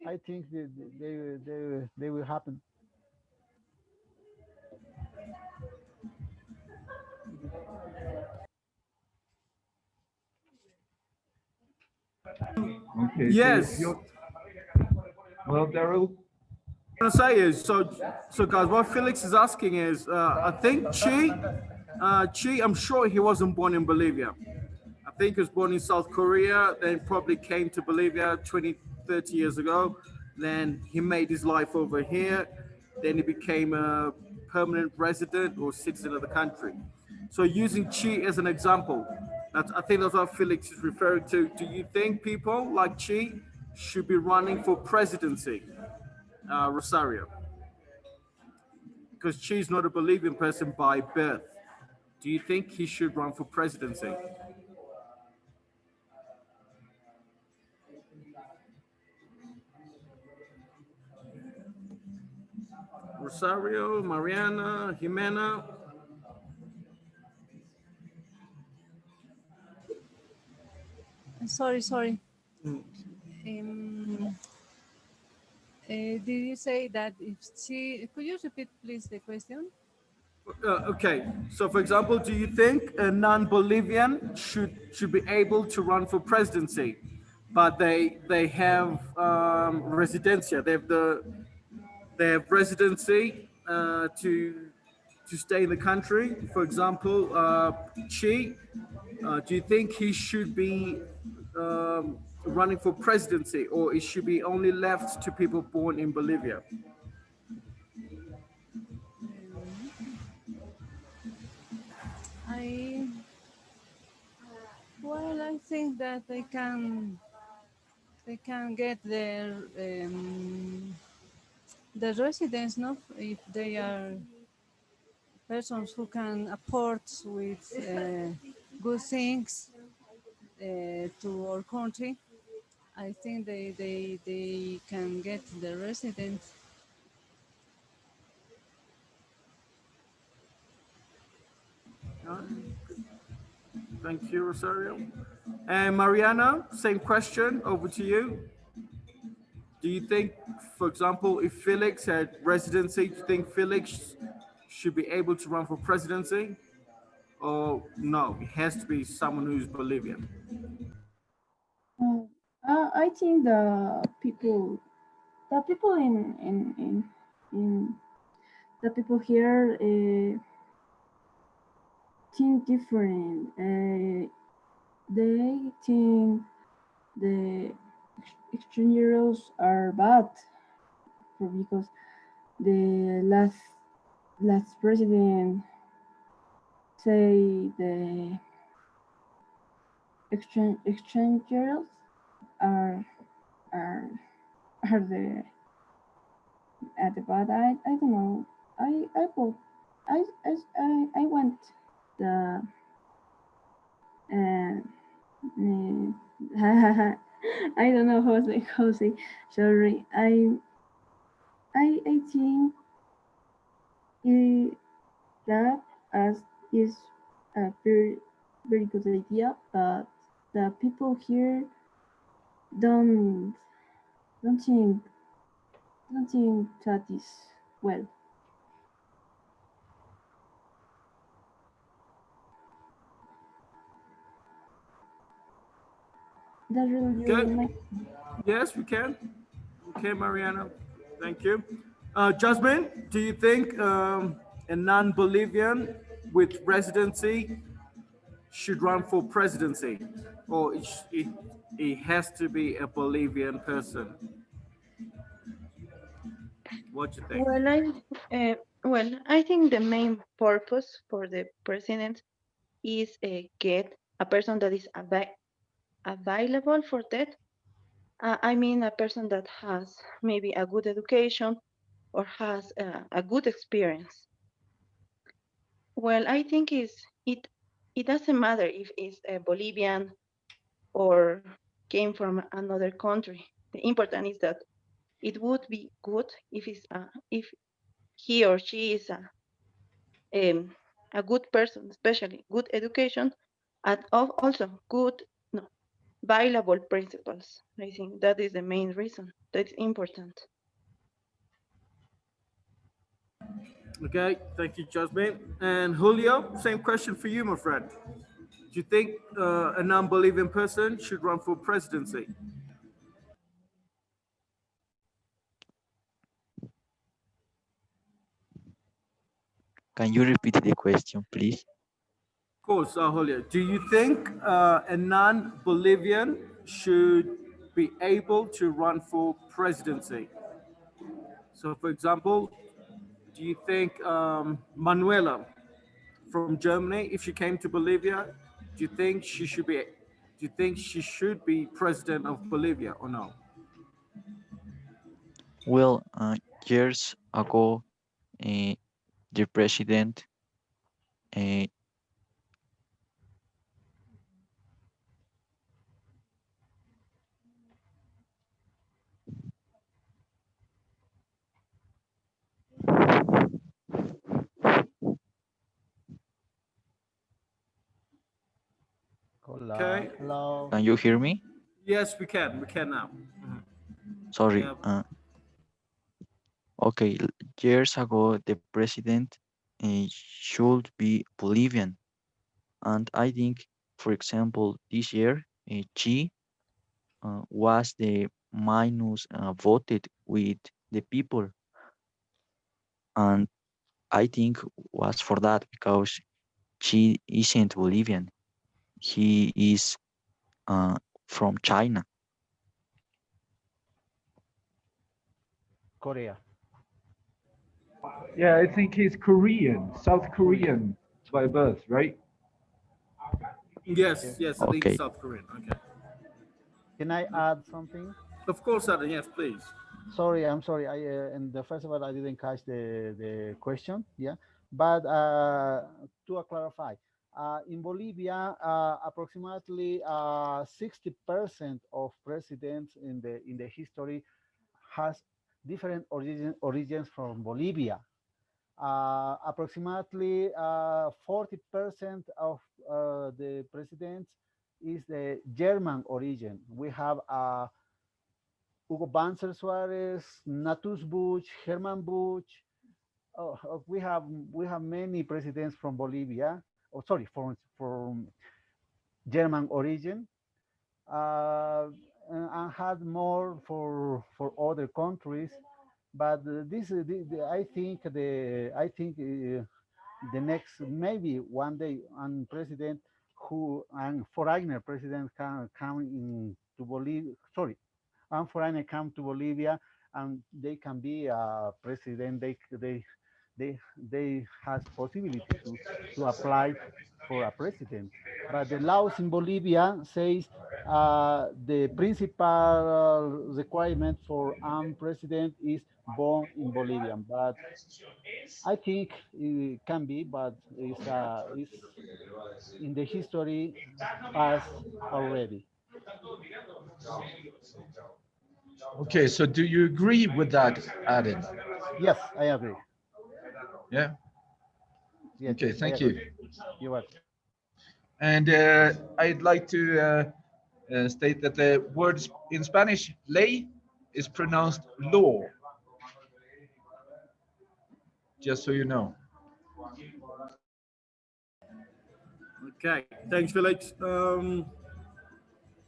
A: I think that they will happen.
G: Okay, so
B: Yes,
G: you well, Daryl.
B: I'm gonna say is so guys. What Felix is asking is, I think Chi. I'm sure he wasn't born in Bolivia. I think he was born in South Korea, then probably came to Bolivia 20, 30 years ago. Then he made his life over here. Then he became a permanent resident or citizen of the country. So using Chi as an example, I think that's what Felix is referring to. Do you think people like Chi should be running for presidency, Rosario? Because Chi's not a Bolivian person by birth. Do you think he should run for presidency? Rosario, Mariana, Jimena.
C: Sorry, sorry. Um, did you say that if she, could you repeat please the question?
B: Okay, so for example, do you think a non-Bolivian should be able to run for presidency, but they have residencia, they have residency to stay in the country. For example, Chi, do you think he should be running for presidency, or it should be only left to people born in Bolivia?
C: Um, I, well, I think that they can get the residents, no, if they are persons who can afford with good things to our country. I think they can get the residents.
B: Thank you, Rosario. And Mariana, same question over to you. Do you think, for example, if Felix had residency, do you think Felix should be able to run for presidency? Or no, it has to be someone who's Bolivian?
I: Uh, I think the people in the people here think different. They think the extranjeros are bad because the last president say the extranjeros are are are the bad. I don't know. I vote. I want the uh, I don't know how say sorry. I think that as is a very good idea, but the people here don't don't think don't think that is well. That's really
B: Okay,
I: my
B: yes, we can. Okay, Mariana, thank you. Jasmine, do you think a non Bolivian with residency should run for presidency? Or it has to be a Bolivian person? What do you think?
E: Well, I think the main purpose for the president is get a person that is available for that. I mean, a person that has maybe a good education or has a good experience. Well, I think it doesn't matter if it's a Bolivian or came from another country. The important is that it would be good if he or she is a good person, especially good education, and also good, no, valuable principles. I think that is the main reason. That's important.
B: Okay, thank you, Jasmine. And Julio, same question for you, my friend. Do you think a non-believing person should run for presidency?
D: Can you repeat the question, please?
B: Of course, Julio. Do you think a non-Bolivian should be able to run for presidency? So, for example, do you think Manuela from Germany, if she came to Bolivia, do you think she should be? Do you think she should be president of Bolivia or no?
D: Well, years ago, uh, the president, uh,
B: Okay.
A: Hola, hello.
D: can you hear me?
B: Yes, we can. We can now.
D: Sorry.
B: Yeah.
D: Okay, years ago, the president should be Bolivian. And I think, for example, this year, she was the minus voted with the people. And I think was for that because she isn't Bolivian. He is uh, from China.
A: Korea,
G: Yeah, I think he's Korean, South
A: Korea.
G: Korean by birth, right?
B: Yes.
A: Yes.
B: Yes. I think
D: Okay.
B: South Korean. Okay.
A: Can I add something?
B: Of course, Adam. Yes, please.
A: Sorry, I'm sorry. I in the first of all, I didn't catch the question. Yeah, but to clarify, in Bolivia, approximately 60% of presidents in the history has different origins from Bolivia. Approximately 40% of the presidents is the German origin. We have Hugo Banzer Suarez, Natus Buch, Herman Buch. We have many presidents from Bolivia. Oh, sorry, from German origin, and had more for other countries. But I think the next maybe one day one president who and foreigner president can come in to Bolivia. Sorry, and foreigner come to Bolivia and they can be a president. They has possibility to apply for a president. But the laws in Bolivia says the principal requirement for president is born in Bolivia. But I think it can be, but it's in the history past already.
G: Okay, so do you agree with that, Adam?
A: Yes, I agree.
G: Yeah.
A: Yes,
G: Okay,
A: yes, I
G: thank
A: agree.
G: you.
A: You're welcome.
G: And I'd like to state that the word in Spanish, ley, is pronounced law, just so you know.
B: Okay. Thanks, Felix.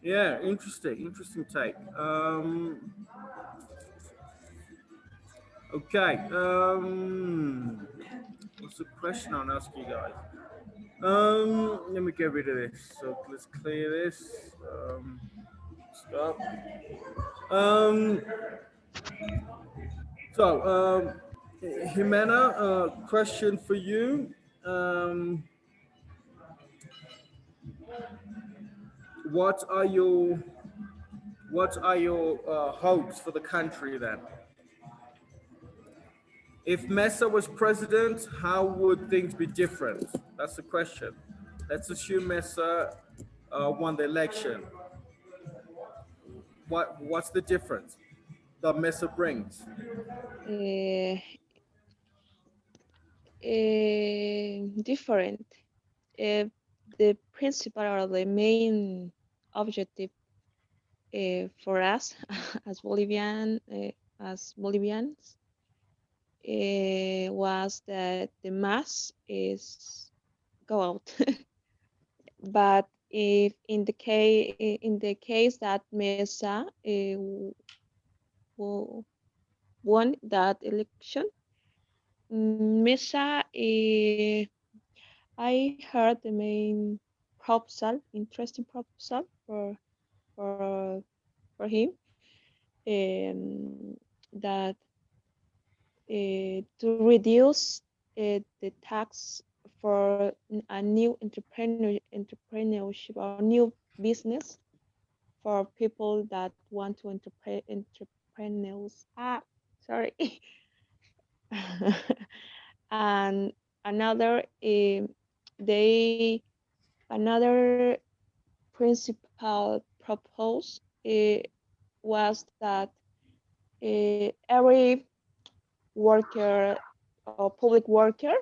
B: Yeah. Interesting. Interesting take. Okay. What's the question I'll ask you guys? Let me get rid of this. So let's clear this. Stop. Um, so, Jimena, question for you. Um, what are your hopes for the country then? If Mesa was president, how would things be different? That's the question. Let's assume Mesa won the election. What's the difference that Mesa brings?
F: Uh, different. Uh, the principal or the main objective for us as Bolivians was that the mass is go out. But if in the case that Mesa won that election, Mesa, I heard the main proposal, interesting proposal for for him, that to reduce the tax for a new entrepreneurship or new business for people that want to entrepreneurs. Sorry. And another they another principal propose was that every worker or public worker,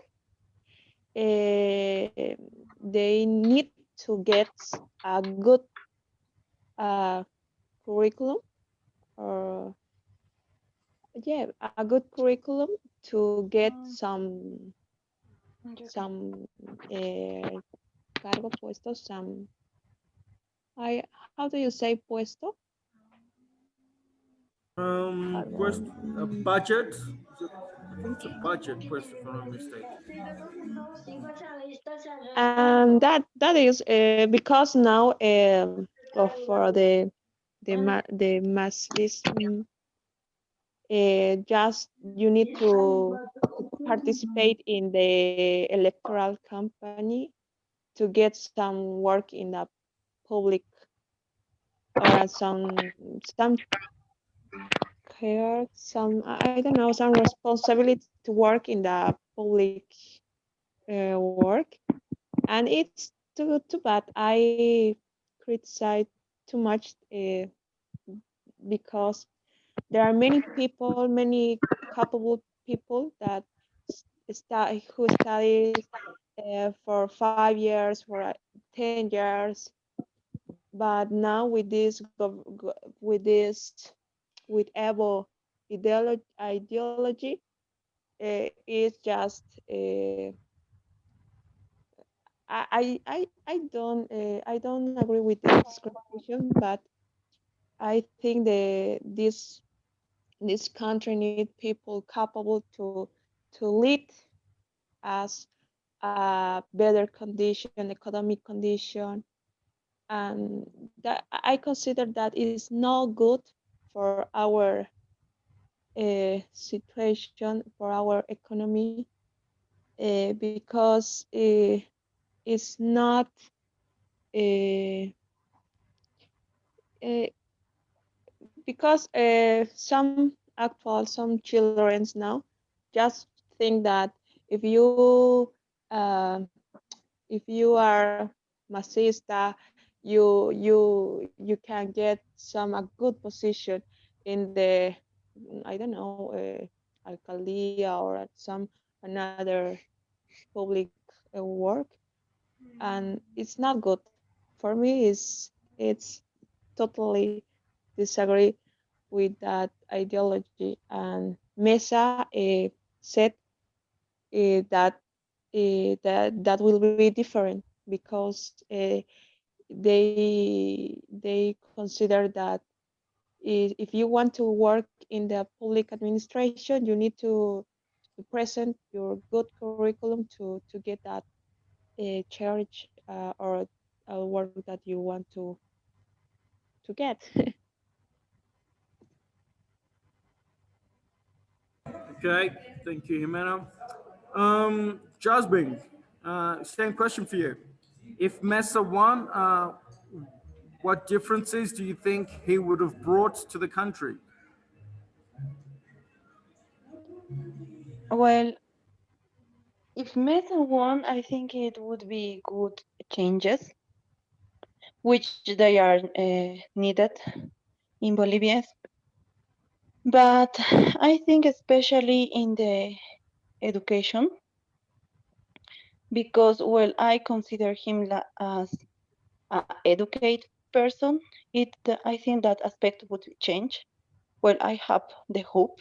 F: they need to get a good uh, curriculum, or yeah, a good curriculum to get some cargo puesto, some I how do you say puesto? Cargo.
B: Quest a budget. I think it's a budget quest, if I'm not mistaken.
F: And that is because now for the mass this just you need to participate in the electoral campaign to get some work in the public, or some care, some I don't know, some responsibility to work in the public work. And it's too bad I criticize too much, because there are many people, many capable people that who study for 5 years, for 10 years, but now with with Evo ideology, it's just I don't agree with the discrimination, but I think this country need people capable to lead us a better condition, economic condition, and that I consider that is not good for our situation, for our economy, because it's not uh, because some childrens now just think that if you uh, if you are masista, you can get some a good position in the, I don't know, alcaldía or at some another public work, and it's not good. For me, it's totally disagree with that ideology. And Mesa said that will be different, because they consider that if you want to work in the public administration, you need to present your good curriculum to get that charge, or work that you want to get.
B: Okay, thank you, Jimena. Jasmine, same question for you. If Mesa won, what differences do you think he would have brought to the country?
E: Well, if Meta won, I think it would be good changes, which they are needed in Bolivia. But I think especially in the education, because well, I consider him as a educated person. I think that aspect would change. Well, I have the hope,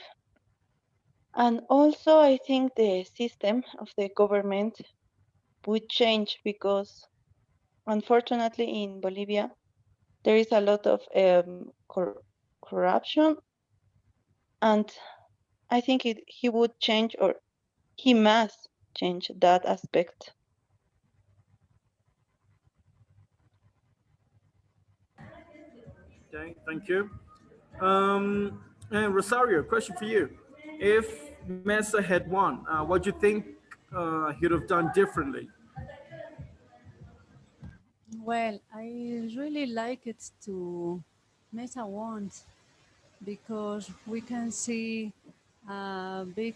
E: and also I think the system of the government would change because unfortunately in Bolivia there is a lot of corruption, and I think he would change, or he must change that aspect.
B: Okay, thank you. And Rosario, question for you. If Mesa had won, what do you think he'd have done differently?
C: Well, I really like it to Meta want because we can see a big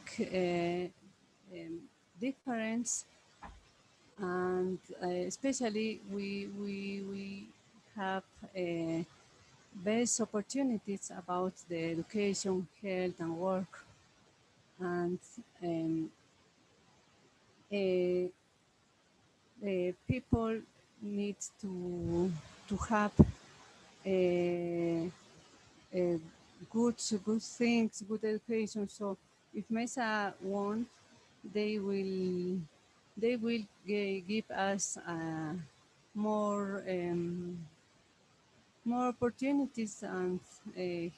C: difference, and especially we have best opportunities about the education, health, and work, and um, uh, people need to have uh, uh, good things, good education. So if Mesa won, they will give us more more opportunities, and he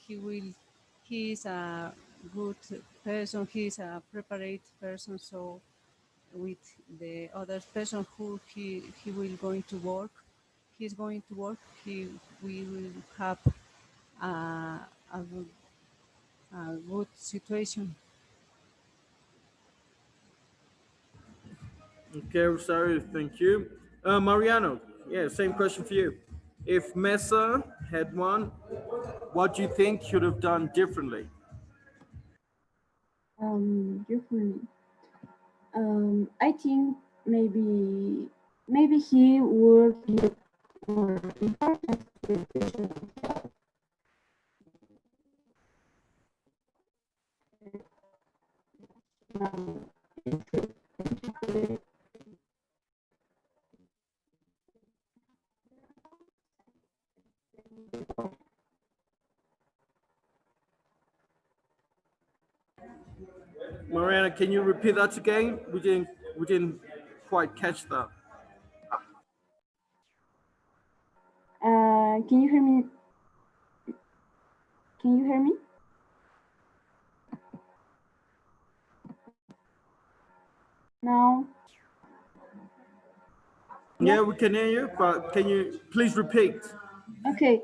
C: is a good person. He is a prepared person. So with the other person who he will going to work, he's going to work. He We will have a, a good situation.
B: Okay, Rosario, thank you. Mariano, yeah, same question for you. If Mesa had won, what do you think should have done differently?
I: Different. I think maybe he would give more importance to education um,
B: Mariana, can you repeat that again? We didn't quite catch that.
I: can you hear me? Can you hear me now?
B: Yeah,
I: Yeah.
B: we can hear you, but can you please repeat?
I: Okay.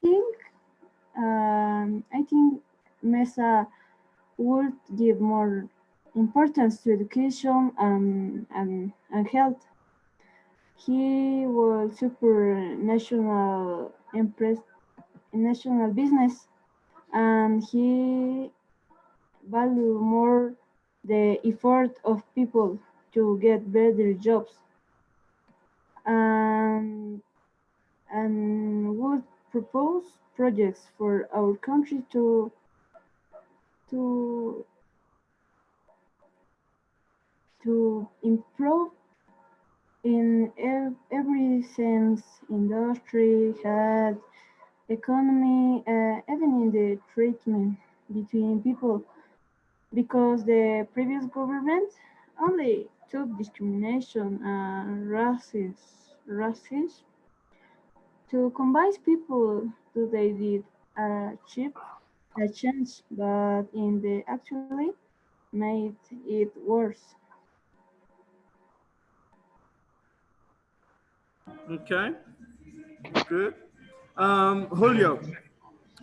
I: think I think Mesa would give more importance to education and health. He was super national business, and he value more the effort of people to get better jobs, and would propose projects for our country to improve in every sense: industry, health, economy, even in the treatment between people, because the previous government only took discrimination and racism to combine people. Do they did achieve a change, but in the actually made it worse.
B: Okay, good. Julio,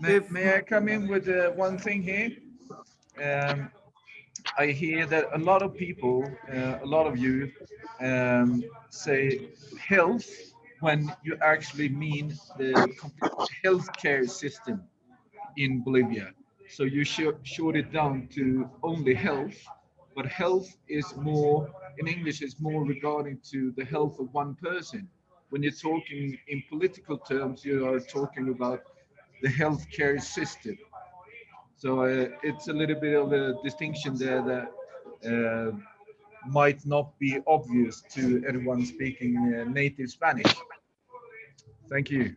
B: if
G: May I come in with one thing here? Um, I hear that a lot of people, a lot of you, say health when you actually mean the complete healthcare system in Bolivia. So you short it down to only health, but health is more, in English, is more regarding to the health of one person. When you're talking in political terms, you are talking about the healthcare system. So it's a little bit of a distinction there that uh, might not be obvious to anyone speaking native Spanish. Thank you.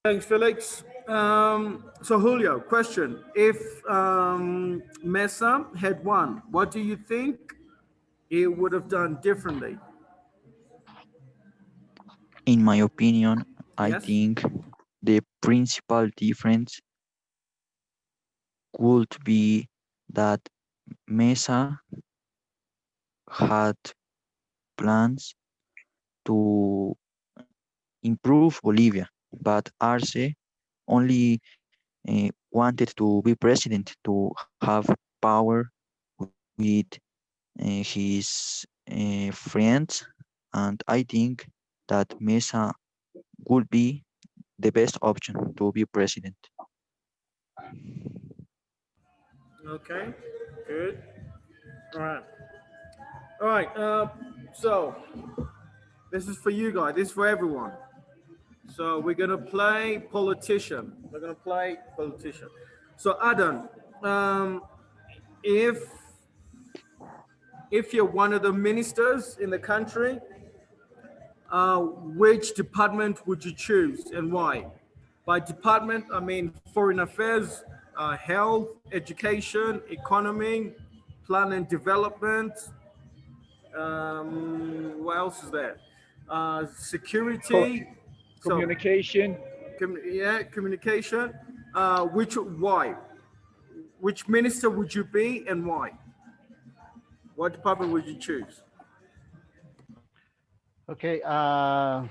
B: Thanks, Felix. So Julio, question: if Mesa had won, what do you think it would have done differently?
D: In my opinion, I
B: Yes.
D: think the principal difference would be that Mesa had plans to improve Bolivia, but Arce only wanted to be president to have power with his friends, and I think that Mesa would be the best option to be president.
B: Okay. Good. All right. All right. So this is for you guys. This is for everyone. So we're gonna play politician. We're gonna play politician. So Adam, um, if if you're one of the ministers in the country, which department would you choose and why? By department, I mean foreign affairs, health, education, economy, plan and development. What else is there?
G: Co-
B: Security. So,
G: Communication.
B: yeah, communication. Which why? Which minister would you be and why? What department would you choose?
A: Okay, I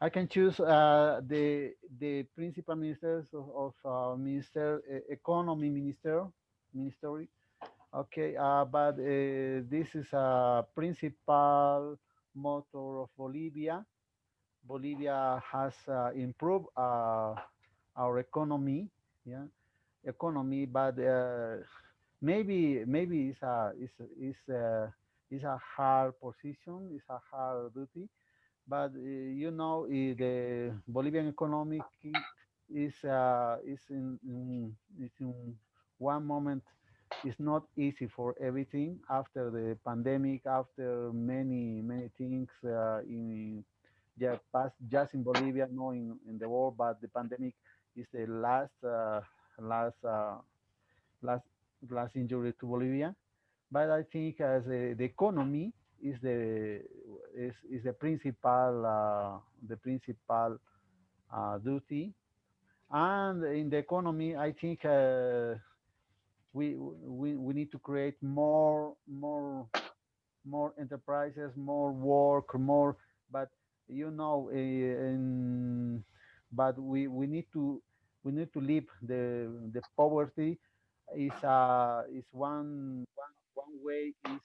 A: can choose the principal ministers of minister economy ministry. Okay, but this is a principal motor of Bolivia. Bolivia has improved our economy, yeah, economy, but maybe it's a hard position, it's a hard duty, but the Bolivian economic is in one moment. It's not easy for everything after the pandemic, after many things in yeah past just in Bolivia, no in the world, but the pandemic is the last last last injury to Bolivia. But I think as the economy is is the principal duty, and in the economy, I think we need to create more enterprises, more work, more. But but we need to leave the poverty. Is one way is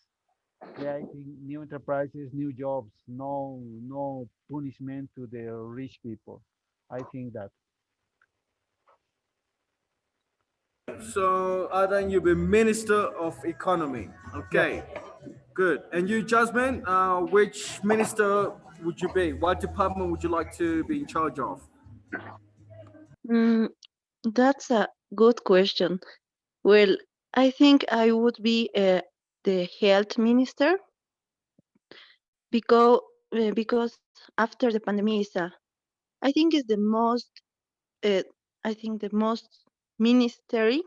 A: creating new enterprises, new jobs, no punishment to the rich people. I think that
B: So, Adam, you'll be Minister of Economy.
A: yes.
B: Okay, good. And you, Jasmine, which minister would you be? What department would you like to be in charge of?
E: Mm, that's a good question. Well, I think I would be the health minister because after the pandemic I think is the most uh, I think the most ministry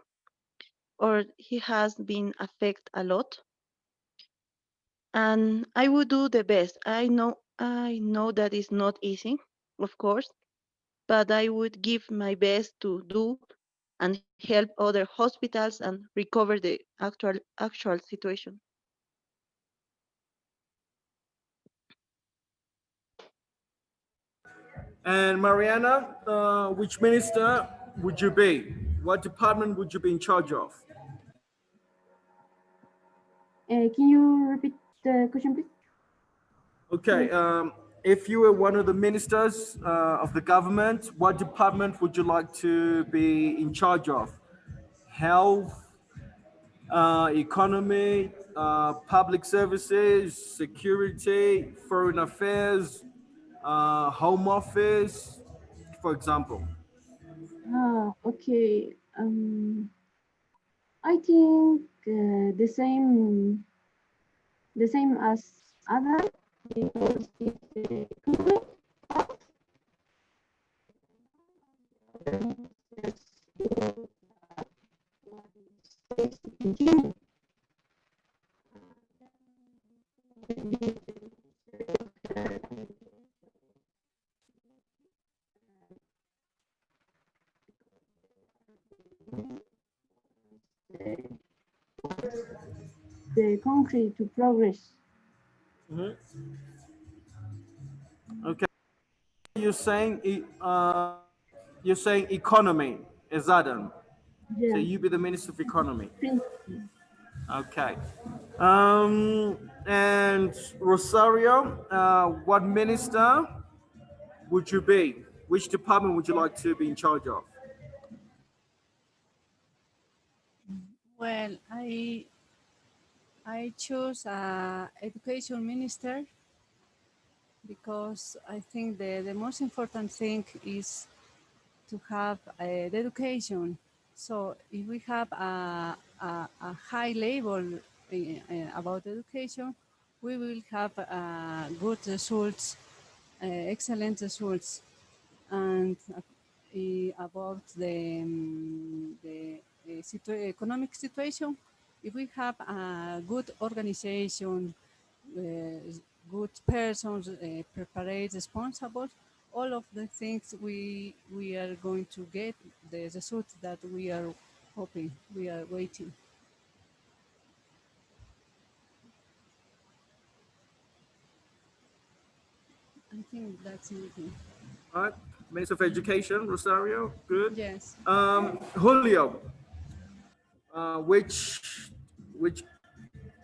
E: or he has been affected a lot, and I would do the best. I know that is not easy, of course, but I would give my best to do and help other hospitals and recover the actual situation.
B: And Mariana, which minister would you be? What department would you be in charge of?
I: Can you repeat the question, please?
B: Okay,
I: Sorry.
B: if you were one of the ministers of the government, what department would you like to be in charge of? Health, economy, public services, security, foreign affairs, home office, for example.
I: Okay. I think the same as Adam because if the economy stays to continue, the country to progress.
B: Mhm. Okay, you're saying economy is Adam. So
I: Yeah,
B: you be the Minister of Economy.
I: principle.
B: Okay. And Rosario, what minister would you be? Which department would you like to be in charge of?
C: Well, I choose education minister because I think the most important thing is to have the education. So if we have a high level about education, we will have good results, excellent results. And about the economic situation, if we have a good organization, uh, good persons, prepared, responsible, all of the things we are going to get the result that we are hoping, we are waiting. I think that's it.
B: All right. Minister of Education, Rosario. Good.
C: Yes.
B: Julio, which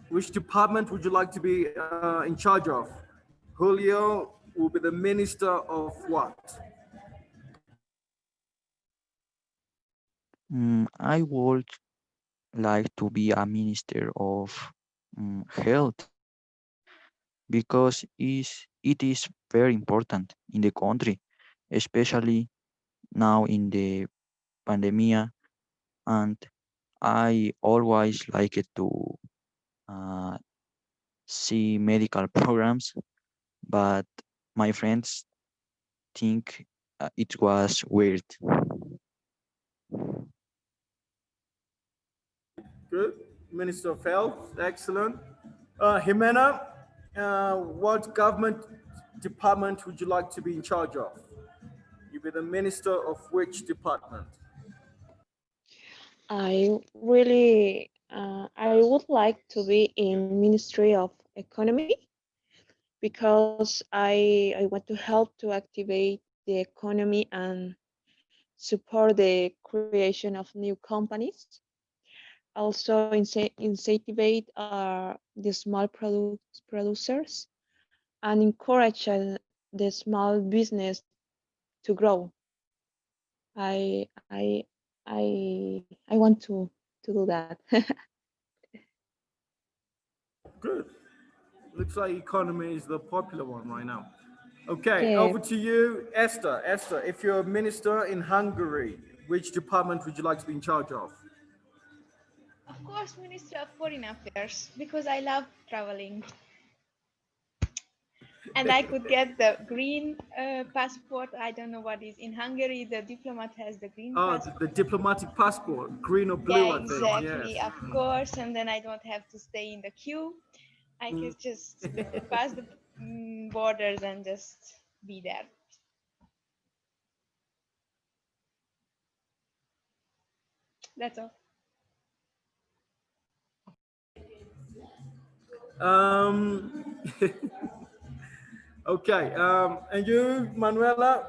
B: which department would you like to be in charge of? Julio will be the minister of what?
D: I would like to be a minister of health because it is very important in the country, especially now in the pandemic. And I always like it to uh, see medical programs, but my friends think it was weird.
B: Good. Minister of Health. Excellent. Jimena, what government department would you like to be in charge of? You be the minister of which department?
F: I would like to be in Ministry of Economy because I want to help to activate the economy and support the creation of new companies. Also incentivize the small producers and encourage the small business to grow. I I I want to do that.
B: Good. Looks like economy is the popular one right now. Okay,
F: Yeah,
B: over to you, Esther. Esther, if you're a minister in Hungary, which department would you like to be in charge of?
J: Of course, Minister of Foreign Affairs, because I love traveling. And I could get the green passport. I don't know what is in Hungary. The diplomat has the green
B: Oh, the
J: passport.
B: diplomatic passport, green or
J: Yeah,
B: blue, I think. Yes.
J: exactly. Of course. And then I don't have to stay in the queue. I
B: Mm.
J: could just pass the borders and just be there. That's all.
B: um, okay. And you, Manuela?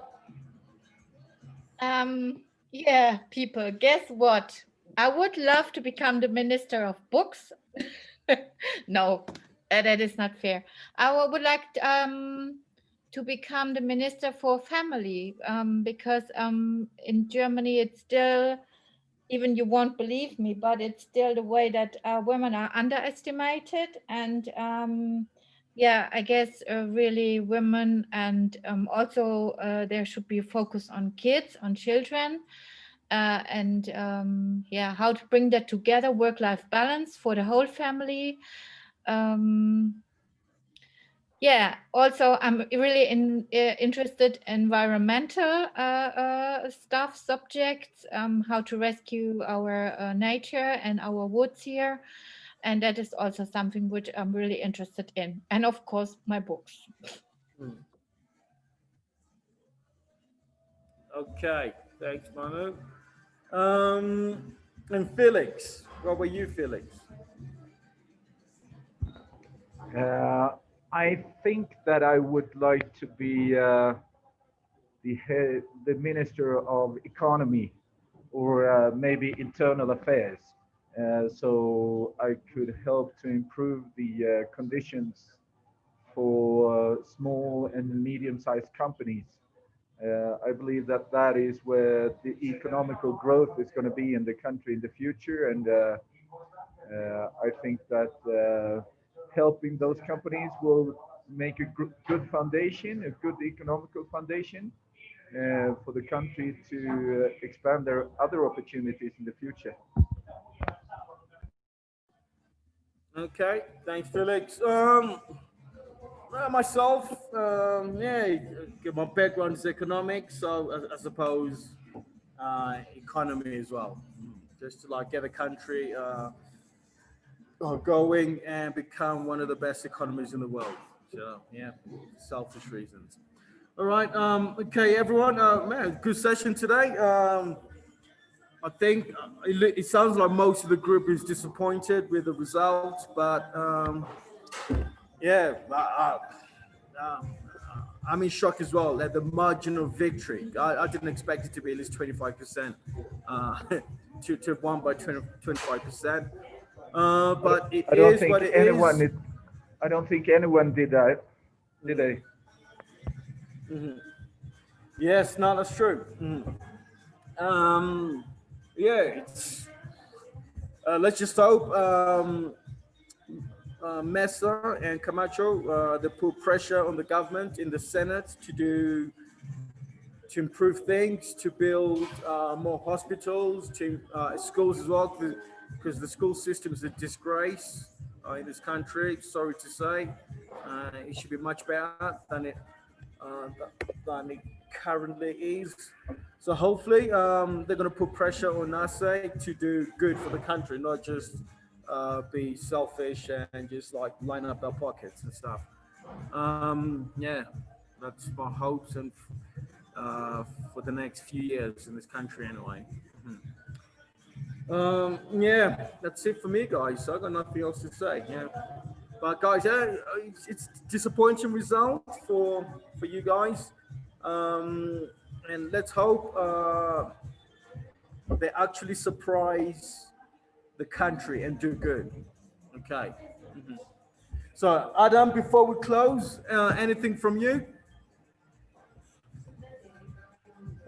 H: Yeah, people, guess what? I would love to become the minister of books. No, that is not fair. Would like to become the minister for family because in Germany it's still, even you won't believe me, but it's still the way that women are underestimated. And yeah, I guess really women, and also there should be a focus on kids, on children. and yeah, how to bring that together, work-life balance for the whole family. Um, yeah, also I'm really interested in environmental stuff subjects, how to rescue our nature and our woods here, and that is also something which I'm really interested in, and of course my books.
B: Hmm. Okay, thanks, Manu. And Felix, what about you, Felix?
G: Uh, I think that I would like to be the Minister of Economy or maybe Internal Affairs. So I could help to improve the conditions for small and medium-sized companies. I believe that that is where the economical growth is going to be in the country in the future, and I think that helping those companies will make a good foundation, a good economical foundation for the country to expand their other opportunities in the future.
B: Okay, thanks, Felix. Myself, yeah, my background is economics, so I suppose economy as well, just to like get a country going and become one of the best economies in the world. So yeah, selfish reasons. All right. Okay, everyone. Man, good session today. I think it sounds like most of the group is disappointed with the results, but yeah, I'm in shock as well at the margin of victory. I didn't expect it to be at least 25%, uh, to won by 25%. But it
G: I don't
B: is
G: think
B: what it
G: anyone
B: is.
G: is, I don't think anyone did that, did
B: Mm,
G: they?
B: mhm. Yes, no, that's true. Um, yeah, let's just hope Mesa and Camacho they put pressure on the government in the Senate to improve things, to build more hospitals, to schools as well, because the school system is a disgrace in this country. Sorry to say, it should be much better than it currently is. So hopefully, they're going to put pressure on NASA to do good for the country, not just be selfish and just like line up their pockets and stuff. Yeah, that's my hopes and for the next few years in this country anyway. Yeah, that's it for me, guys. I got nothing else to say. Yeah, but guys, yeah, it's disappointing result for you guys, um, and let's hope they actually surprise the country and do good. Okay. Mhm. So, Adam, before we close, anything from you?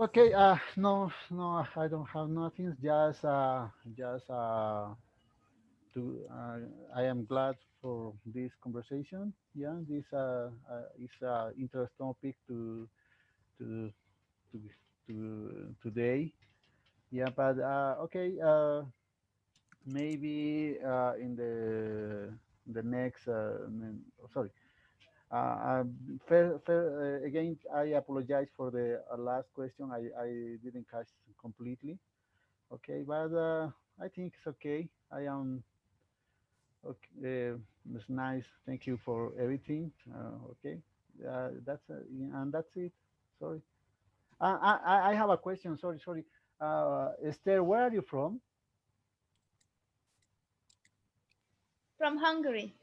A: Okay, no, no, I don't have nothing. Just to, I am glad for this conversation. Yeah, this is interesting topic to to today. Yeah, but okay, maybe in the next sorry. Again, I apologize for the last question. I didn't catch completely. Okay, but I think it's okay. I am okay. It's nice. Thank you for everything. Okay, and that's it. Sorry. I have a question. Sorry, sorry. Esther, where are you from?
J: From Hungary,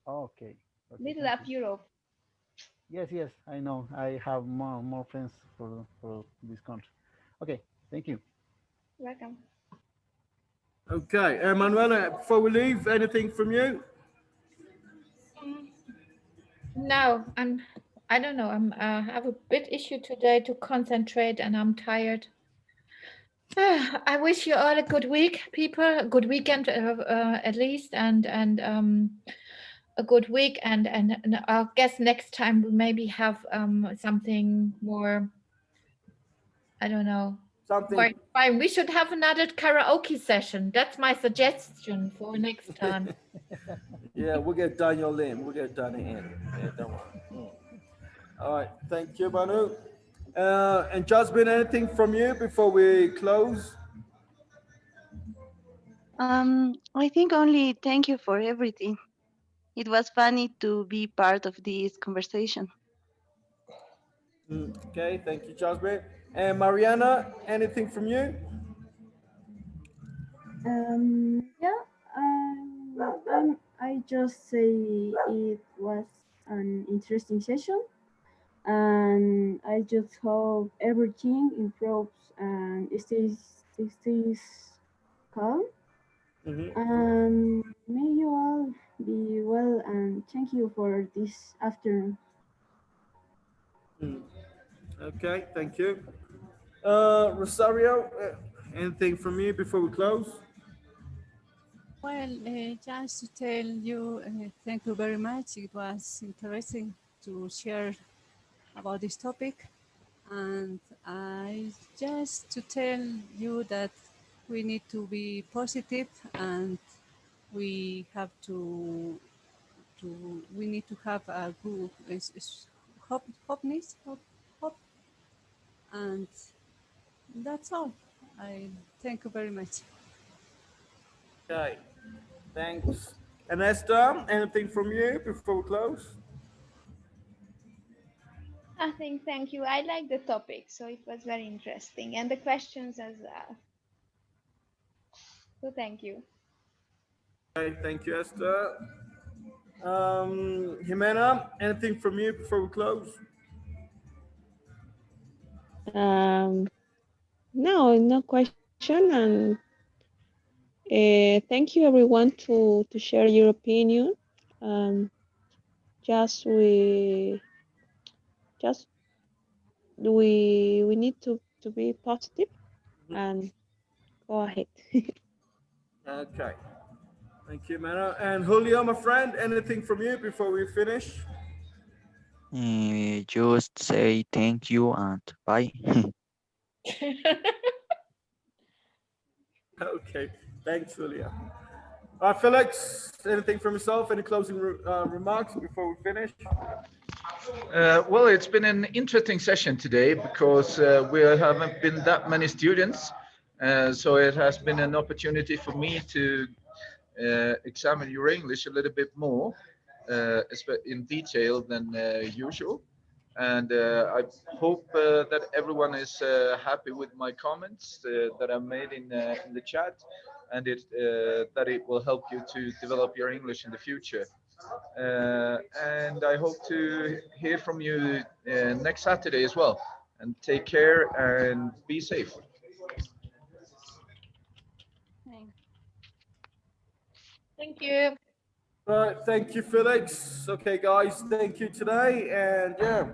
A: Okay, okay.
J: middle
A: Thank
J: of
A: you.
J: Europe.
A: Yes, yes. I know. I have more friends for this country. Okay. Thank you.
J: Welcome.
B: Okay, Manuela, before we leave, anything from you?
H: Mm, no, I don't know. I have a bit issue today to concentrate, and I'm tired. I wish you all a good week, people. A good weekend, at least, and a good week. And I guess next time we maybe have something more. I don't know.
B: Something.
H: Fine, fine. We should have another karaoke session. That's my suggestion for next time.
B: Yeah, we'll get Daniel in. We'll get Daniel in. Yeah, don't worry. All right. Thank you, Manu. And Jasmine, anything from you before we close?
E: I think only thank you for everything. It was funny to be part of this conversation.
B: Okay, thank you, Jasmine. And Mariana, anything from you?
I: Yeah, I just say it was an interesting session, and I just hope everything improves and stays calm. And may you all be well, and thank you for this afternoon.
B: Okay, thank you. Rosario, anything from you before we close?
C: Well, just to tell you, thank you very much. It was interesting to share about this topic. And I just to tell you that we need to be positive and we have to we need to have a good hope, and that's all. I thank you very much.
B: Okay, thanks. And Esther, anything from you before we close?
J: Nothing, thank you. I like the topic, so it was very interesting, and the questions as well. So thank you.
B: Okay, thank you, Esther. Jimena, anything from you before we close?
F: Um, no, no question. And thank you everyone to share your opinion. Um, just just we need to be positive and go ahead.
B: Okay, thank you, Jimena. And Julio, my friend, anything from you before we finish?
D: Just say thank you and bye.
B: Okay, thanks, Julio. All right, Felix, anything from yourself? Any closing remarks before we finish?
G: Well, it's been an interesting session today because we haven't been that many students. So it has been an opportunity for me to examine your English a little bit more in detail than usual. And I hope that everyone is happy with my comments that I made in the chat, and that it will help you to develop your English in the future. And I hope to hear from you next Saturday as well. And take care and be safe.
E: Thanks.
H: Thank you.
B: All right, thank you, Felix. Okay, guys, thank you today. And yeah,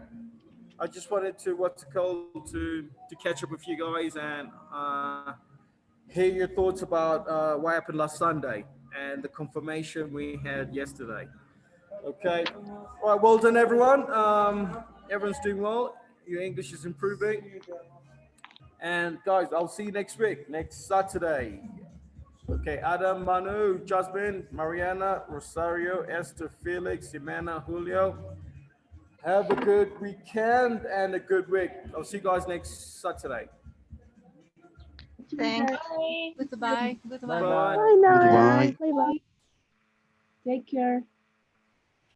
B: I just wanted to what's it called to catch up with you guys and hear your thoughts about what happened last Sunday and the confirmation we had yesterday. Okay, all right, well done, everyone. Everyone's doing well. Your English is improving. And guys, I'll see you next week, next Saturday. Okay, Adam, Manu, Jasmine, Mariana, Rosario, Esther, Felix, Jimena, Julio. Have a good weekend and a good week. I'll see you guys next Saturday.
I: See you
E: Thanks.
I: guys.
J: Bye.
I: See you.
C: Goodbye.
B: Bye
C: Goodbye.
B: bye.
F: Bye now.
D: Goodbye.
F: Bye bye.
I: Take care.